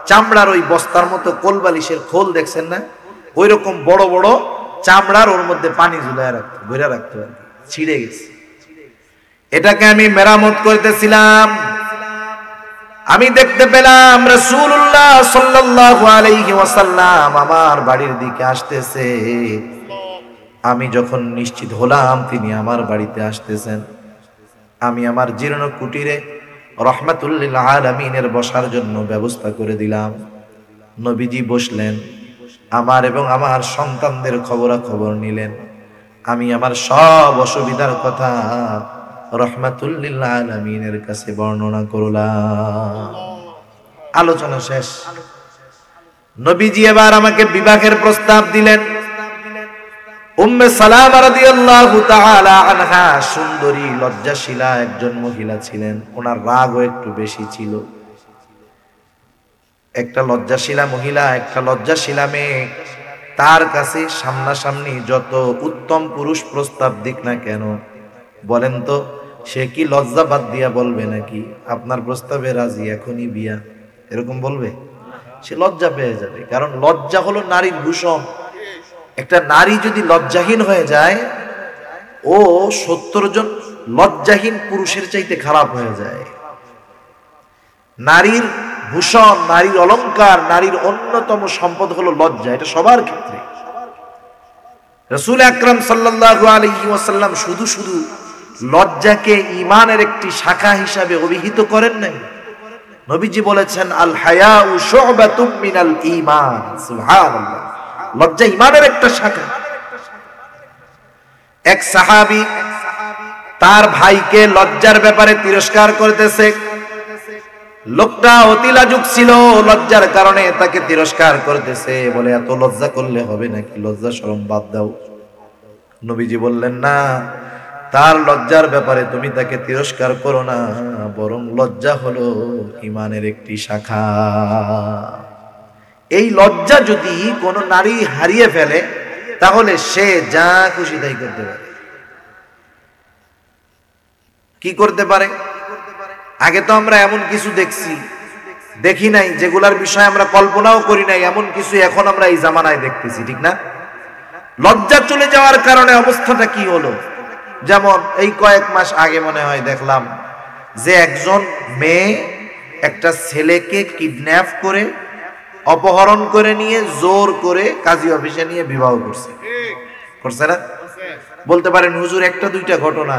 চামড়ার ওই বস্তার মতো কোল বালিশের খোল দেখছেন না, ওই রকম বড় বড় চামড়ার ওর মধ্যে পানি ঝুলায় রাখতো, বইরা রাখতো, ছিঁড়ে গেছে। এটাকে আমি মেরামত করতেছিলাম, আমি দেখতে পেলাম রাসূলুল্লাহ সাল্লাল্লাহু আলাইহি ওয়াসাল্লাম আমার বাড়ির দিকে আসতেছে। আমি যখন নিশ্চিত হলাম তিনি আমার বাড়িতে আসতেছেন, আমি আমার জীর্ণ কুটিরে রহমাতুল লিল আলামিনের বসার জন্য ব্যবস্থা করে দিলাম। নবীজি বসলেন, আমার এবং আমার সন্তানদের খবরাখবর নিলেন। আমি আমার সব অসুবিধার কথা রহমাতুল লিল আলামিনের কাছে বর্ণনা করলাম। আলোচনা শেষ। নবীজি এবার আমাকে বিবাহের প্রস্তাব দিলেন। উম্মে সালামা রাদিয়াল্লাহু তাআলা আনহা সুন্দরী লজ্জাশীলা একজন মহিলা ছিলেন। ওনার রাগও একটু বেশি ছিল। একটা লজ্জাশীলা মহিলা, একটা লজ্জাশীলা মেয়ে, তার কাছে সামনাসামনি যত উত্তম পুরুষ প্রস্তাব দিক না কেন, বলেন তো সে কি লজ্জা বাদ দিয়া বলবে নাকি আপনার প্রস্তাবে রাজি, এখনই বিয়া, এরকম বলবে? সে লজ্জা পেয়ে যাবে, কারণ লজ্জা হলো নারীর ভূষণ। একটা নারী যদি লজ্জাহীন হয়ে যায়, ও 70 জন লজ্জাহীন পুরুষের চাইতে খারাপ হয়ে যায়। নারীর ভূষণ, নারীর অলংকার, নারীর অন্যতম সম্পদ হলো লজ্জা। এটা সবার ক্ষেত্রে। রাসূল আকরাম সাল্লাল্লাহু আলাইহি ওয়াসাল্লাম শুধু শুধু লজ্জাকে ঈমানের একটি শাখা হিসাবে অভিহিত করেন নাই। নবীজি বলেছেন আল হায়াউ শু'বাতুম মিনাল ঈমান। সুবহানাল্লাহ, লজ্জা ঈমানের একটা শাখা। এক সাহাবী তার ভাইকে লজ্জার ব্যাপারে তিরস্কার করতেছে। লোকটা অতি লাজুক ছিল, লজ্জার কারণে তাকে তিরস্কার করতেছে, বলে এত লজ্জা করলে হবে নাকি, লজ্জা শরম বাদ দাও। নবীজি বললেন না, তার লজ্জার ব্যাপারে তুমি তাকে তিরস্কার করো না, বরং লজ্জা হলো ঈমানের একটি শাখা। এই লজ্জা যদি কোনো নারী হারিয়ে ফেলে তাহলে সে যা খুশি তাই করতে পারে। কি করতে পারে? আগে তো আমরা এমন কিছু দেখি নাই, যেগুলার বিষয়ে আমরা কল্পনাও করি নাই, এমন কিছু এখন আমরা এই জামানায় দেখতেছি, ঠিক না? লজ্জা চলে যাওয়ার কারণে অবস্থাটা কি হলো? যেমন এই কয়েক মাস আগে মনে হয় দেখলাম যে একজন মেয়ে একটা ছেলেকে কিডন্যাপ করে, অপহরণ করে নিয়ে জোর করে কাজী অফিসে নিয়ে বিবাহ করছে না? বলতে পারেন হুজুর একটা দুইটা ঘটনা,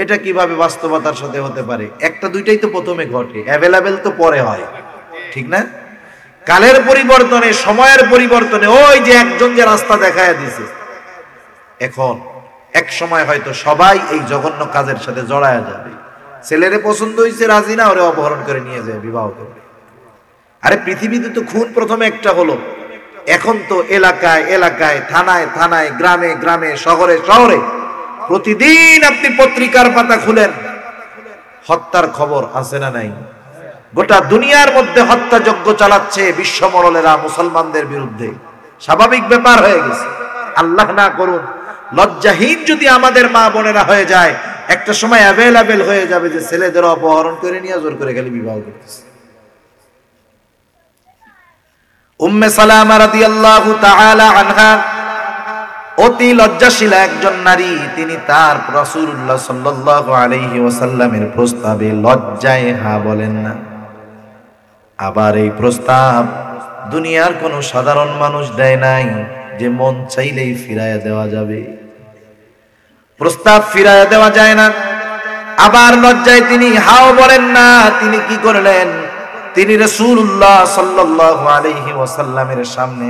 এটা কিভাবে বাস্তবতার সাথে হতে পারে? একটা দুইটাই তো প্রথমে ঘটে, অ্যাভেলেবেল তো পরে হয়, ঠিক না? কালের পরিবর্তনে, সময়ের পরিবর্তনে ওই যে একজন যে রাস্তা দেখায় দিছে, এখন এক সময় হয়তো সবাই এই জঘন্য কাজের সাথে জড়ায়া যাবে। ছেলেরে পছন্দ হয়েছে, রাজি না, ওরে অপহরণ করে নিয়ে যায় বিবাহ করবে। আরে পৃথিবীতে তো খুন প্রথমে একটা হলো, এখন তো এলাকায় এলাকায়, থানায় থানায়, গ্রামে গ্রামে, শহরে শহরে প্রতিদিন আপনি পত্রিকার পাতা খুলেন, হত্যার খবর আছে না নাই? গোটা দুনিয়ার মধ্যে হত্যাযজ্ঞ চালাচ্ছে বিশ্বমরলেরা মুসলমানদের বিরুদ্ধে। স্বাভাবিক ব্যাপার হয়ে গেছে। আল্লাহ না করুন লজ্জাহীন যদি আমাদের মা বোনেরা হয়ে যায়, একটা সময় অ্যাভেলেবেল হয়ে যাবে যে ছেলেদের অপহরণ করে নিয়ে জোর করে খালি বিবাহ করতেছে। উম্মে সালামা রাদিয়াল্লাহু তাআলা আনহা অতি লজ্জাশীলা একজন নারী। তিনি তার রাসূলুল্লাহ সাল্লাল্লাহু আলাইহি ওয়াসাল্লামের প্রস্তাবে লজ্জায় হ্যাঁ বলেন না। আবার এই প্রস্তাব দুনিয়ার কোনো সাধারণ মানুষ দেয় নাই যে মন চাইলেই ফিরাইয়া দেওয়া যাবে। প্রস্তাব ফিরাইয়া দেওয়া যায় না। আবার লজ্জায় তিনি হাও বলেন না। তিনি কি করলেন? তিনি রাসূলুল্লাহ সাল্লাল্লাহু আলাইহি ওয়াসাল্লামের সামনে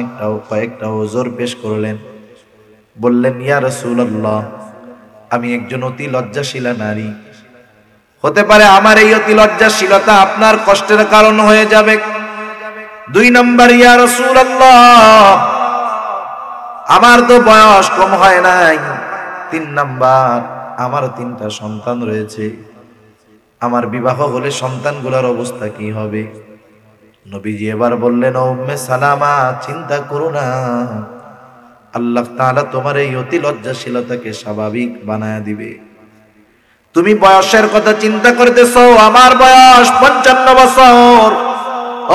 কয়েকটা ওযর পেশ করলেন। বললেন, ইয়া রাসূলুল্লাহ, আমি একজন অতি লজ্জাশীলা নারী। হতে পারে আমার এই অতি লজ্জাশীলতা আপনার কষ্টের কারণ হয়ে যাবে। 2 নম্বর, ইয়া রাসূলুল্লাহ, আমার তো বয়স কম হয় নাই। 3 নম্বর, আমার 3টা সন্তান রয়েছে। আমার বিবাহ হলে সন্তানগুলোর অবস্থা কি হবে? নবীজি এবার বললেন, ও উম্মে সালামা, চিন্তা করো না, আল্লাহ তাআলা তোমার এই অতি লজ্জাশীলতাকে স্বাভাবিক বানায় দিবে। তুমি বয়সের কথা চিন্তা করতেছো, আমার বয়স 55 বছর।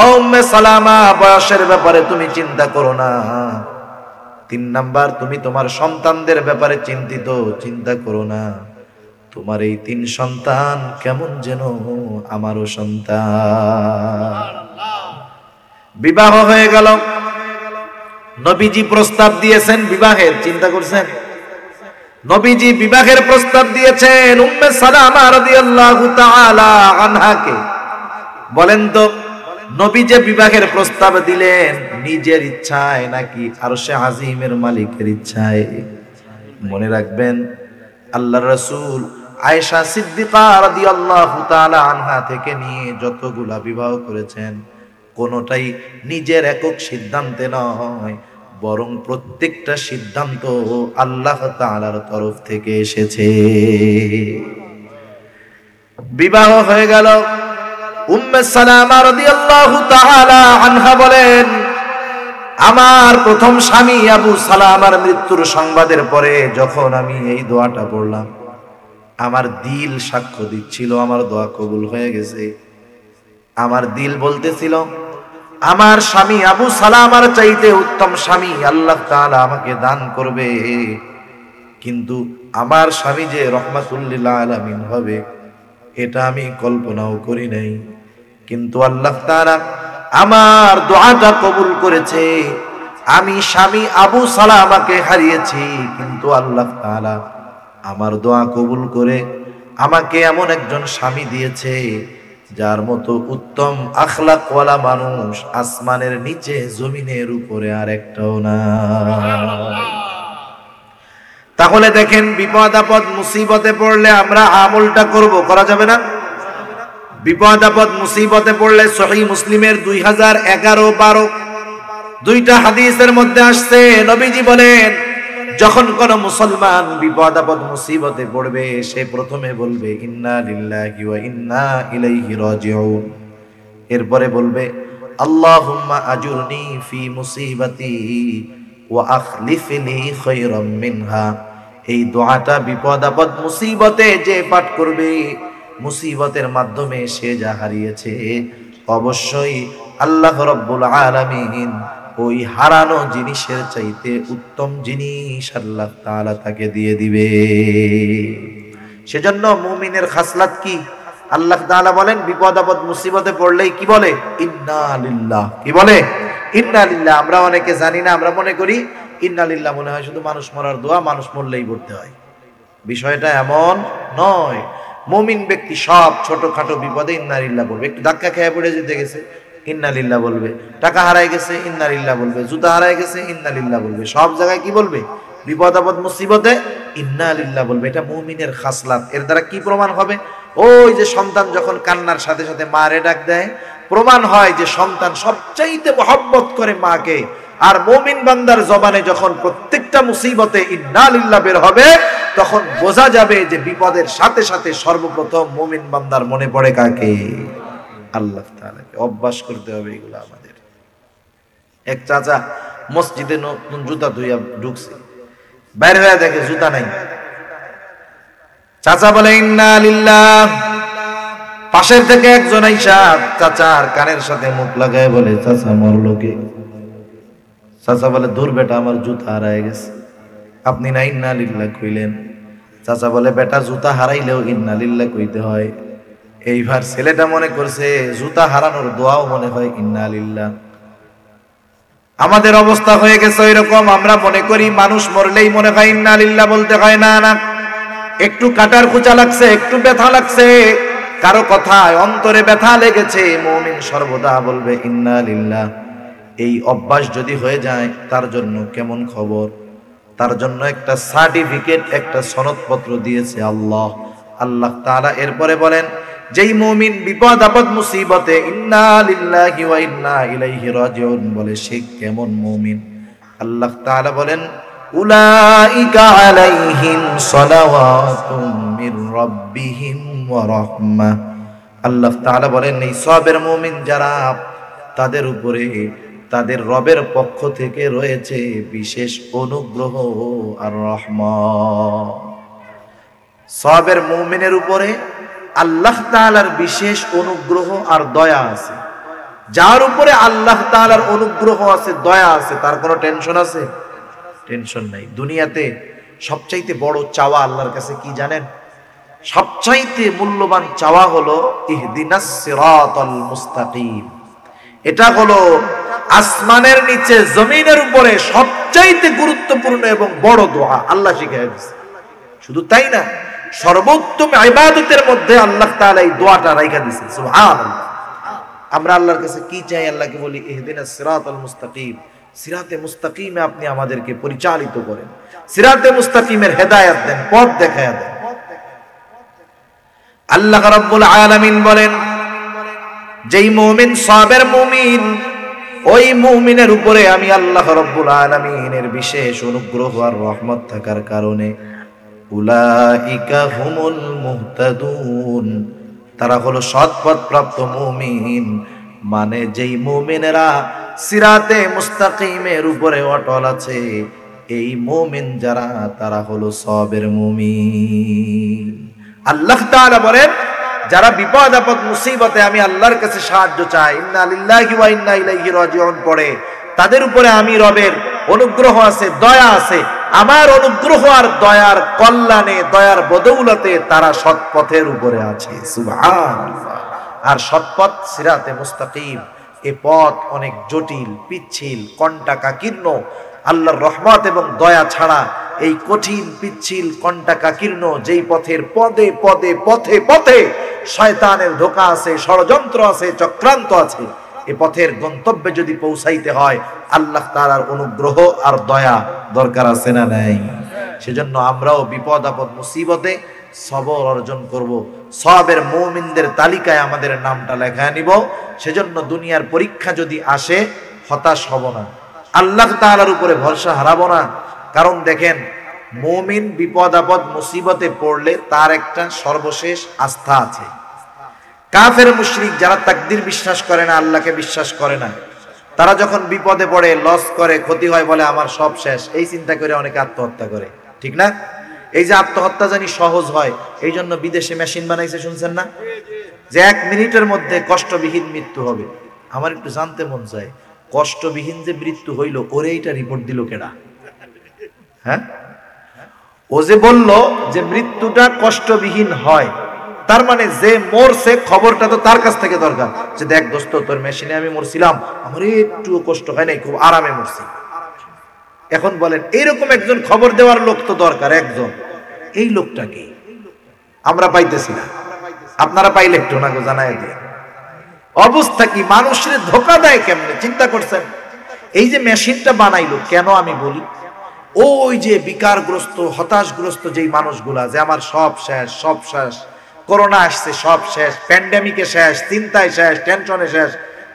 ও উম্মে সালামা, বয়সের ব্যাপারে তুমি চিন্তা করো না। 3 নাম্বার, তুমি তোমার সন্তানদের ব্যাপারে চিন্তা করো না। তোমার এই 3 সন্তান কেমন যেন আমারও সন্তান। বিবাহ হয়ে গেল। নবীজি প্রস্তাব দিয়েছেন বিবাহের। চিন্তা করছেন? নবীজি বিবাহের প্রস্তাব দিয়েছেন উম্মে সালামা রাদিয়াল্লাহু তাআলা আনহাকে। বলেন তো, নবী যে বিবাহের প্রস্তাব দিলেন নিজের ইচ্ছায় নাকি আরশে আজিমের মালিকের ইচ্ছায়? মনে রাখবেন, আল্লাহর রাসূল আয়েশা সিদ্দিকা রাদিয়াল্লাহু তাআলা আনহা থেকে নিয়ে যতগুলা বিবাহ করেছেন, কোনোটাই নিজের একক সিদ্ধান্তে নয়, বরং প্রত্যেকটা সিদ্ধান্ত আল্লাহ তাআলার তরফ থেকে এসেছে। বিবাহ হয়ে গেল। উম্মে সালামা রাদিয়াল্লাহু তাআলা আনহা বলেন, আমার প্রথম স্বামী আবু সালামার মৃত্যুর সংবাদের পরে যখন আমি এই দোয়াটা পড়লাম, আমার দিল সাক্ষ্য দিচ্ছিল আমার দোয়া কবুল হয়ে গেছে। আমার দিল বলতেছিল, আমার স্বামী আবু সালামার চাইতে উত্তম স্বামী আল্লাহ তাআলা আমাকে দান করবে। কিন্তু আমার স্বামী যে রাহমাতুল লিল আলামিন হবে, এটা আমি কল্পনাও করি নাই। কিন্তু আল্লাহ তাআলা আমার দোয়াটা কবুল করেছে। আমি স্বামী আবু সালামাকে হারিয়েছি, কিন্তু আল্লাহ তাআলা আমার দোয়া কবুল করে আমাকে এমন একজন স্বামী দিয়েছে যার মতো উত্তম আখলাকওয়ালা মানুষ আসমানের নিচে জমিনের উপরে আর একটাও না। তাহলে দেখেন, বিপদ আপদ মুসিবতে পড়লে আমরা আমলটা করব, করা যাবে না? বিপদ আপদ মুসিবতে পড়লে সহিহ মুসলিমের 2011-12 দুইটা হাদিসের মধ্যে আসছে, নবীজি বলেন, যখন কোন মুসলমান বিপদ আপদ মুসিবতে পড়বে, সে প্রথমে বলবে ইন্না লিল্লাহি ওয়া ইন্না ইলাইহি রাজিউন। এরপরে বলবে আল্লাহুম্মা আজুরনি ফি মুসিবাতি ওয়া আখলিফনি খায়রাম মিনহা। এই দোয়াটা বিপদ আপদ মুসিবতে যে পাঠ করবে, মুসিবতের মাধ্যমে সে যা হারিয়েছে, অবশ্যই আল্লাহ রাব্বুল আলামিন ওই হারানো জিনিসের চাইতে উত্তম জিনিস আল্লাহ তাআলা তাকে দিয়ে দিবে। সেজন্য মুমিনের খাসলাত কি? আল্লাহ তাআলা বলেন, বিপদ আপদ মুসিবতে পড়লেই কি বলে? ইন্না লিল্লাহ। কি বলে? ইন্না লিল্লাহ। আমরা অনেকে জানি না, আমরা মনে করি ইন্না লিল্লাহ মনে হয় শুধু মানুষ মরার দোয়া, মানুষ মরলেই পড়তে হয়। বিষয়টা এমন নয়। মুমিন ব্যক্তি সব ছোটখাটো বিপদে ইন্না লিল্লাহ বলবে। একটু ধাক্কা খেয়ে পড়ে যেতে গেছে, ইন্না লিল্লাহ বলবে। টাকা হারায় গেছে, ইন্না লিল্লাহ বলবে। জুতা হারায় গেছে, ইন্না লিল্লাহ বলবে। সব জায়গায় কি বলবে? বিপদ আপদ মুসিবতে ইন্না লিল্লাহ বলবে। এটা মুমিনের খাসলাত। এর দ্বারা কি প্রমাণ হবে? ওই যে সন্তান যখন কান্নার সাথে সাথে মারে ডাক দেয়, প্রমাণ হয় যে সন্তান সবচাইতে মহব্বত করে মাকে। আর মুমিন বান্দার জবানে যখন প্রত্যেকটা মুসিবতে ইন্না লিল্লাহ বের হবে, তখন বোঝা যাবে যে বিপদের সাথে সাথে সর্বপ্রথম মুমিন বান্দার মনে পড়ে কাকে? আল্লাহ তাআলাকে। অভ্যাস করতে হবে এগুলো আমাদের। এক চাচা মসজিদে নতুন জুতা ধুইয়া ঢুকছে, বাইরে হয়ে দেখে জুতা নাই। চাচা বলে ইন্না লিল্লাহ। পাশের থেকে একজন আইসা চাচার কানের সাথে মুখ লাগায় বলে, চাচা মরলো কে? চাচা বলে, দূর বেটা, আমার জুতা হারায় গেছে। আপনি না ইন্না লিল্লাহ কইলেন? চাচা বলে, বেটা, জুতা হারাইলেও ইন্না লিল্লাহ কইতে হয়। এইবার ছেলেটা মনে করছে জুতা হারানোর দোয়াও মনে হয় ইন্না লিল্লাহ। আমাদের অবস্থা হয়ে গেছে এরকম, আমরা মনে করি মানুষ মরলেই মনে হয় ইন্না লিল্লাহ বলতে হয়। না না, একটু কাটার খোঁচা লাগছে, একটু ব্যথা লাগছে, কারো কথায় অন্তরে ব্যথা লেগেছে, মুমিন সর্বদা বলবে ইন্না লিল্লাহ। এই অভ্যাস যদি হয়ে যায় তার জন্য কেমন খবর, তার জন্য একটা সার্টিফিকেট, একটা সনদপত্র দিয়েছে আল্লাহ। আল্লাহ তাআলা এরপরে বলেন, যেই মুমিন বিপদ আপদ মুসিবতে ইন্না লিল্লাহি ওয়া ইন্না ইলাইহি রাজিউন বলে, সে কেমন মুমিন? আল্লাহ তাআলা বলেন, উলাইকা আলাইহিম সালাওয়াতুম মির রাব্বিহিম ওয়া রাহমাহ। আল্লাহ তাআলা বলেন, এই সবের মুমিন যারা, তাদের উপরে তাদের রবের পক্ষ থেকে রয়েছে বিশেষ অনুগ্রহ আর রহমত। সবের মুমিনের উপরে আল্লাহ তাআলার বিশেষ অনুগ্রহ আর দয়া আছে। যার উপরে আল্লাহ তাআলার অনুগ্রহ আছে, দয়া আছে, তার কোনো টেনশন আছে? টেনশন নাই। দুনিয়াতে সবচাইতে বড় চাওয়া আল্লাহর কাছে কি জানেন? সবচাইতে মূল্যবান চাওয়া হলো ইহদিনাস সিরাতাল মুস্তাকিম। এটা হলো আসমানের নিচে জমিনের উপরে সবচাইতে গুরুত্বপূর্ণ এবং বড় দোয়া আল্লাহ শিখিয়ে দিয়েছে। শুধু তাই না, সর্বোত্তম ইবাদতের মধ্যে আল্লাহ তাআলা এই দোয়াটা রাইখা দিয়েছে। সুবহানাল্লাহ। আমরা আল্লাহর কাছে কি চাই? আল্লাহকে বলি ইহদিনাস সিরাতাল মুস্তাকিম, সিরাতে মুস্তাকিমে আপনি আমাদেরকে পরিচালিত করেন, সিরাতে মুস্তাকিমের হেদায়েত দেন, পথ দেখায়া দেন। আল্লাহ রাব্বুল আলামিন বলেন, যেই মুমিন সাবের মুমিন, ওই মুমিনের উপরে আমি আল্লাহ রাব্বুল আলামিনের বিশেষ অনুগ্রহ আর রহমত থাকার কারণে উলাইকা হুমুল মুহতাদুন, তারা হলো সৎপথ প্রাপ্ত মুমিন। মানে যেই মুমিনেরা সিরাতে মুস্তাকিমের উপরে অটল আছে, এই মুমিন যারা, তারা হলো সবের মুমিন। আল্লাহ তাআলা বলেন, যারা বিপদ আপদ মুসিবতে আমি আল্লাহর কাছে সাহায্য চাই, ইন্না লিল্লাহি ওয়া ইন্না ইলাইহি রাজিউন পড়ে, তাদের উপরে আমি রবের অনুগ্রহ আছে, দয়া আছে। আমার অনুগ্রহ আর দয়ার কল্যাণে, দয়ার বদৌলতে তারা সৎপথের উপরে আছে। সুবহানাল্লাহ। আর সৎপথ সিরাতে মুস্তাকিম, এ পথ অনেক জটিল, পিচ্ছিল, কণ্টাকাকীর্ণ। আল্লাহর রহমত এবং দয়া ছাড়া এই কঠিন, পিচ্ছিল, কণ্টাকাকীর্ণ যেই পথের পদে পদে পথে পথে শয়তানের ধোঁকা আছে, ষড়যন্ত্র আছে, চক্রান্ত আছে, এ পথের গন্তব্যে যদি পৌঁছাইতে হয় আল্লাহ তাআলার অনুগ্রহ আর দয়া দরকার আছে না নাই? সেজন্য আমরাও বিপদ আপদ মুসিবতে সবর অর্জন করব, সবের মুমিনদের তালিকায় আমাদের নামটা লেখায় নিব। সেজন্য দুনিয়ার পরীক্ষা যদি আসে হতাশ হব না, আল্লাহ তাআলার উপরে ভরসা হারাবো না। কারণ দেখেন, মুমিন বিপদ আপদ মুসিবতে পড়লে তার একটা সর্বশেষ আস্থা আছে। কাফের মুশরিক যারা তাকদীর বিশ্বাস করে না, আল্লাহকে বিশ্বাস করে না, তারা যখন বিপদে পড়ে, লস করে, ক্ষতি হয়, বলে আমার সব শেষ, এই চিন্তা করে অনেকে আত্মহত্যা করে, ঠিক না? এই যে আত্মহত্যা জানি সহজ হয়, এই জন্য বিদেশে মেশিন বানাইছে, শুনছেন না? যে 1 মিনিটের মধ্যে কষ্টবিহীন মৃত্যু হবে। আমার একটু জানতে মন চায়, কষ্টবিহীন যে মৃত্যু হইল, ওরে এইটা রিপোর্ট দিল কেডা? হ্যাঁ, ও যে বলল যে মৃত্যুটা কষ্টবিহীন হয়, তার মানে যে মরছে খবরটা তো তার কাছ থেকে দরকার, যে দেখ দোস্ত, তোর মেশিনে আমি মরছিলাম, আমার একটু কষ্ট হয় নাই, খুব আরামে মরছি। এখন বলেন, এইরকম একজন খবর দেওয়ার লোক তো দরকার, একজন। এই লোকটাকে আমরা পাইতেছি না। আপনারা পাইলে একটু না জানায় দিয়ে। অবস্থা কি, মানুষের ধোঁকা দেয় কেমনে, চিন্তা করছেন? এই যে মেশিনটা বানাইলো কেন আমি বলি, ওই যে বিকারগ্রস্ত, হতাশগ্রস্ত যেই মানুষগুলা, যে আমার সব শেষ, সব শেষ, করোনা আসছে, সব শেষ, প্যান্ডেমিকে শেষ, চিন্তায় শেষ, টেনশনে শেষ,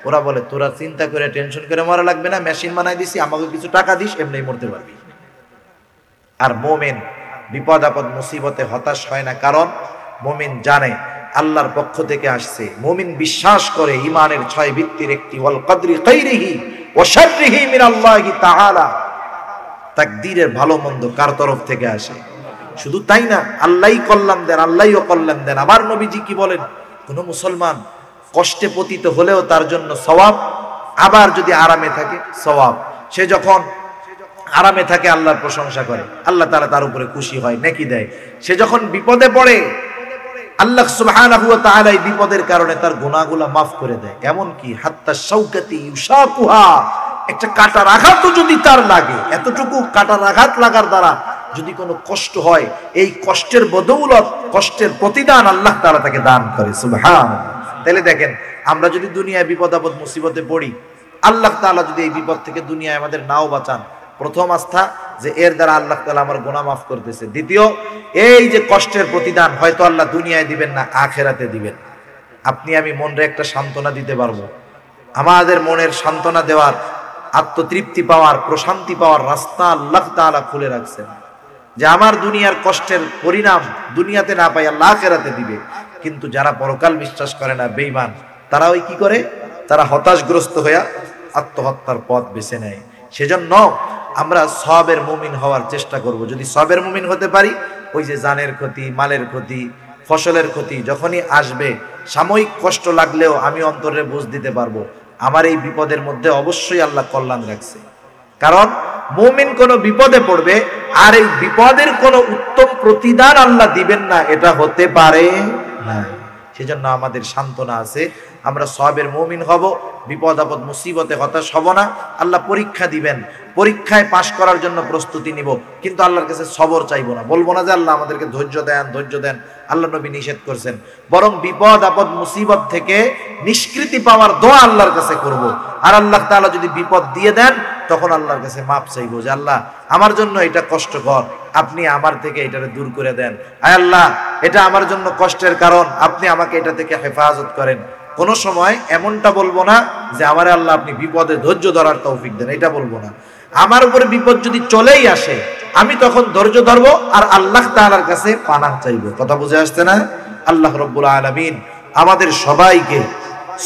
ওরা বলে তোরা চিন্তা করে টেনশন করে মরা লাগবে না, মেশিন বানাই দিছি, আমাকে কিছু টাকা দিস, এমনি মরতে পারবি। আর মুমিন বিপদ আপদ মুসিবতে হতাশ হয় না, কারণ মুমিন জানে আল্লাহর পক্ষ থেকে আসছে। মুমিন বিশ্বাস করে ঈমানের 6 ভিত্তির একটি, ওয়াল কদরি খাইরিহি ওয়া শাররিহি মিনাল্লাহি তাআলা, তাকদীরের ভালো মন্দ কার তরফ থেকে আসে। শুধু তাই না, আল্লাহই কল্যাণ দেন, আল্লাহই অকল্যাণ দেন। আবার নবীজি কি বলেন, কোন মুসলমান কষ্টে পতিত হলেও তার জন্য সওয়াব, আবার যদি আরামে থাকে সওয়াব। সে যখন আরামে থাকে আল্লাহর প্রশংসা করে, আল্লাহ তাআলা তার উপরে খুশি হয়, নেকি দেয়। সে যখন বিপদে পড়ে, আল্লাহ সুবহানাহু ওয়া তাআলা এই বিপদের কারণে তার গুনাহগুলো মাফ করে দেয়। এমন কি হাত্তা শাওকাতি ইউশাকুহা, একটা কাটার আঘাতও যদি তার লাগে, এতটুকু কাটার আঘাত লাগার দ্বারা যদি কোনো কষ্ট হয়, এই কষ্টের বদৌলত, কষ্টের প্রতিদান আল্লাহ তাআলা তাকে দান করে। সুবহানাল্লাহ। তাহলে দেখেন, আমরা যদি দুনিয়ায় বিপদ আপদ মুসিবতে পড়ি, আল্লাহ তাআলা যদি এই বিপদ থেকে দুনিয়ায় আমাদের নাও বাঁচান, প্রথম আস্থা যে এর দ্বারা আল্লাহ তাআলা আমার গুনাহ মাফ করতেছে। দ্বিতীয়, এই যে কষ্টের প্রতিদান হয়তো আল্লাহ দুনিয়ায় দিবেন না, আখিরাতে দিবেন। আপনি আমি মনরে একটা সান্ত্বনা দিতে পারবো। আমাদের মনের সান্ত্বনা দেওয়ার, আত্মতৃপ্তি পাওয়ার, প্রশান্তি পাওয়ার রাস্তা আল্লাহ তাআলা খুলে রাখছেন, যে আমার দুনিয়ার কষ্টের পরিণাম দুনিয়াতে না পাই আল্লাহ আখিরাতে দিবে। কিন্তু যারা পরকাল বিশ্বাস করে না, বেঈমান, তারা ওই কি করে, তারা হতাশগ্রস্ত হয়ে আত্মহত্যার পথ বেছে নেয়। সেজন্য আমরা সওয়াবের মুমিন হওয়ার চেষ্টা করব। যদি সওয়াবের মুমিন হতে পারি, ওই যে জানের ক্ষতি, মালের ক্ষতি, ফসলের ক্ষতি যখনই আসবে, সাময়িক কষ্ট লাগলেও আমি অন্তরে বুঝ দিতে পারবো আমার এই বিপদের মধ্যে অবশ্যই আল্লাহ কল্যাণ রাখছে। কারণ মুমিন কোনো বিপদে পড়বে আর এই বিপদের কোনো উত্তম প্রতিদান আল্লাহ দিবেন না, এটা হতে পারে না। সেজন্য আমাদের সান্ত্বনা আছে, আমরা সওয়াবের মুমিন হব, বিপদ আপদ মুসিবতে হতাশ হব না। আল্লাহ পরীক্ষা দিবেন, পরীক্ষায় পাশ করার জন্য প্রস্তুতি নিব, কিন্তু আল্লাহর কাছে সবর চাইবো না, বলবো না যে আল্লাহ আমাদেরকে ধৈর্য দেন, ধৈর্য দেন। আল্লাহ নবী নিষেধ করছেন, বরং বিপদ আপদ মুসিবত থেকে নিষ্কৃতি পাওয়ার দোয়া আল্লাহর কাছে করব। আর আল্লাহ তাআলা যদি বিপদ দিয়ে দেন, তখন আল্লাহর কাছে মাপ চাইবো, যে আল্লাহ আমার জন্য এটা কষ্টকর, আপনি আমার থেকে এটারে দূর করে দেন। আয় আল্লাহ, এটা আমার জন্য কষ্টের কারণ, আপনি আমাকে এটা থেকে হেফাজত করেন। কোনো সময় এমনটা বলবো না যে আমারে আল্লাহ আপনি বিপদে ধৈর্য ধরার তৌফিক দেন, এটা বলবো না। আমার উপরে বিপদ যদি চলেই আসে, আমি তখন ধৈর্য ধরবো আর আল্লাহ তাআলার কাছে পানাহ চাইবো। কথা বুঝে আসছে না? আল্লাহ রাব্বুল আলামিন আমাদের সবাইকে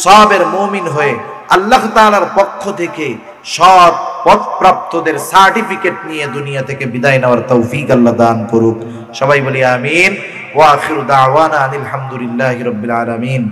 সওয়াবের মুমিন হয়ে আল্লাহ তাআলার পক্ষ থেকে সৎ পদপ্রাপ্তদের সার্টিফিকেট নিয়ে দুনিয়া থেকে বিদায় নেওয়ার তৌফিক আল্লাহ দান করুক। সবাই বলি আমিন। ওয়া আখিরু দাওয়ানা আনিল হামদুলিল্লাহি রাব্বিল আলামিন।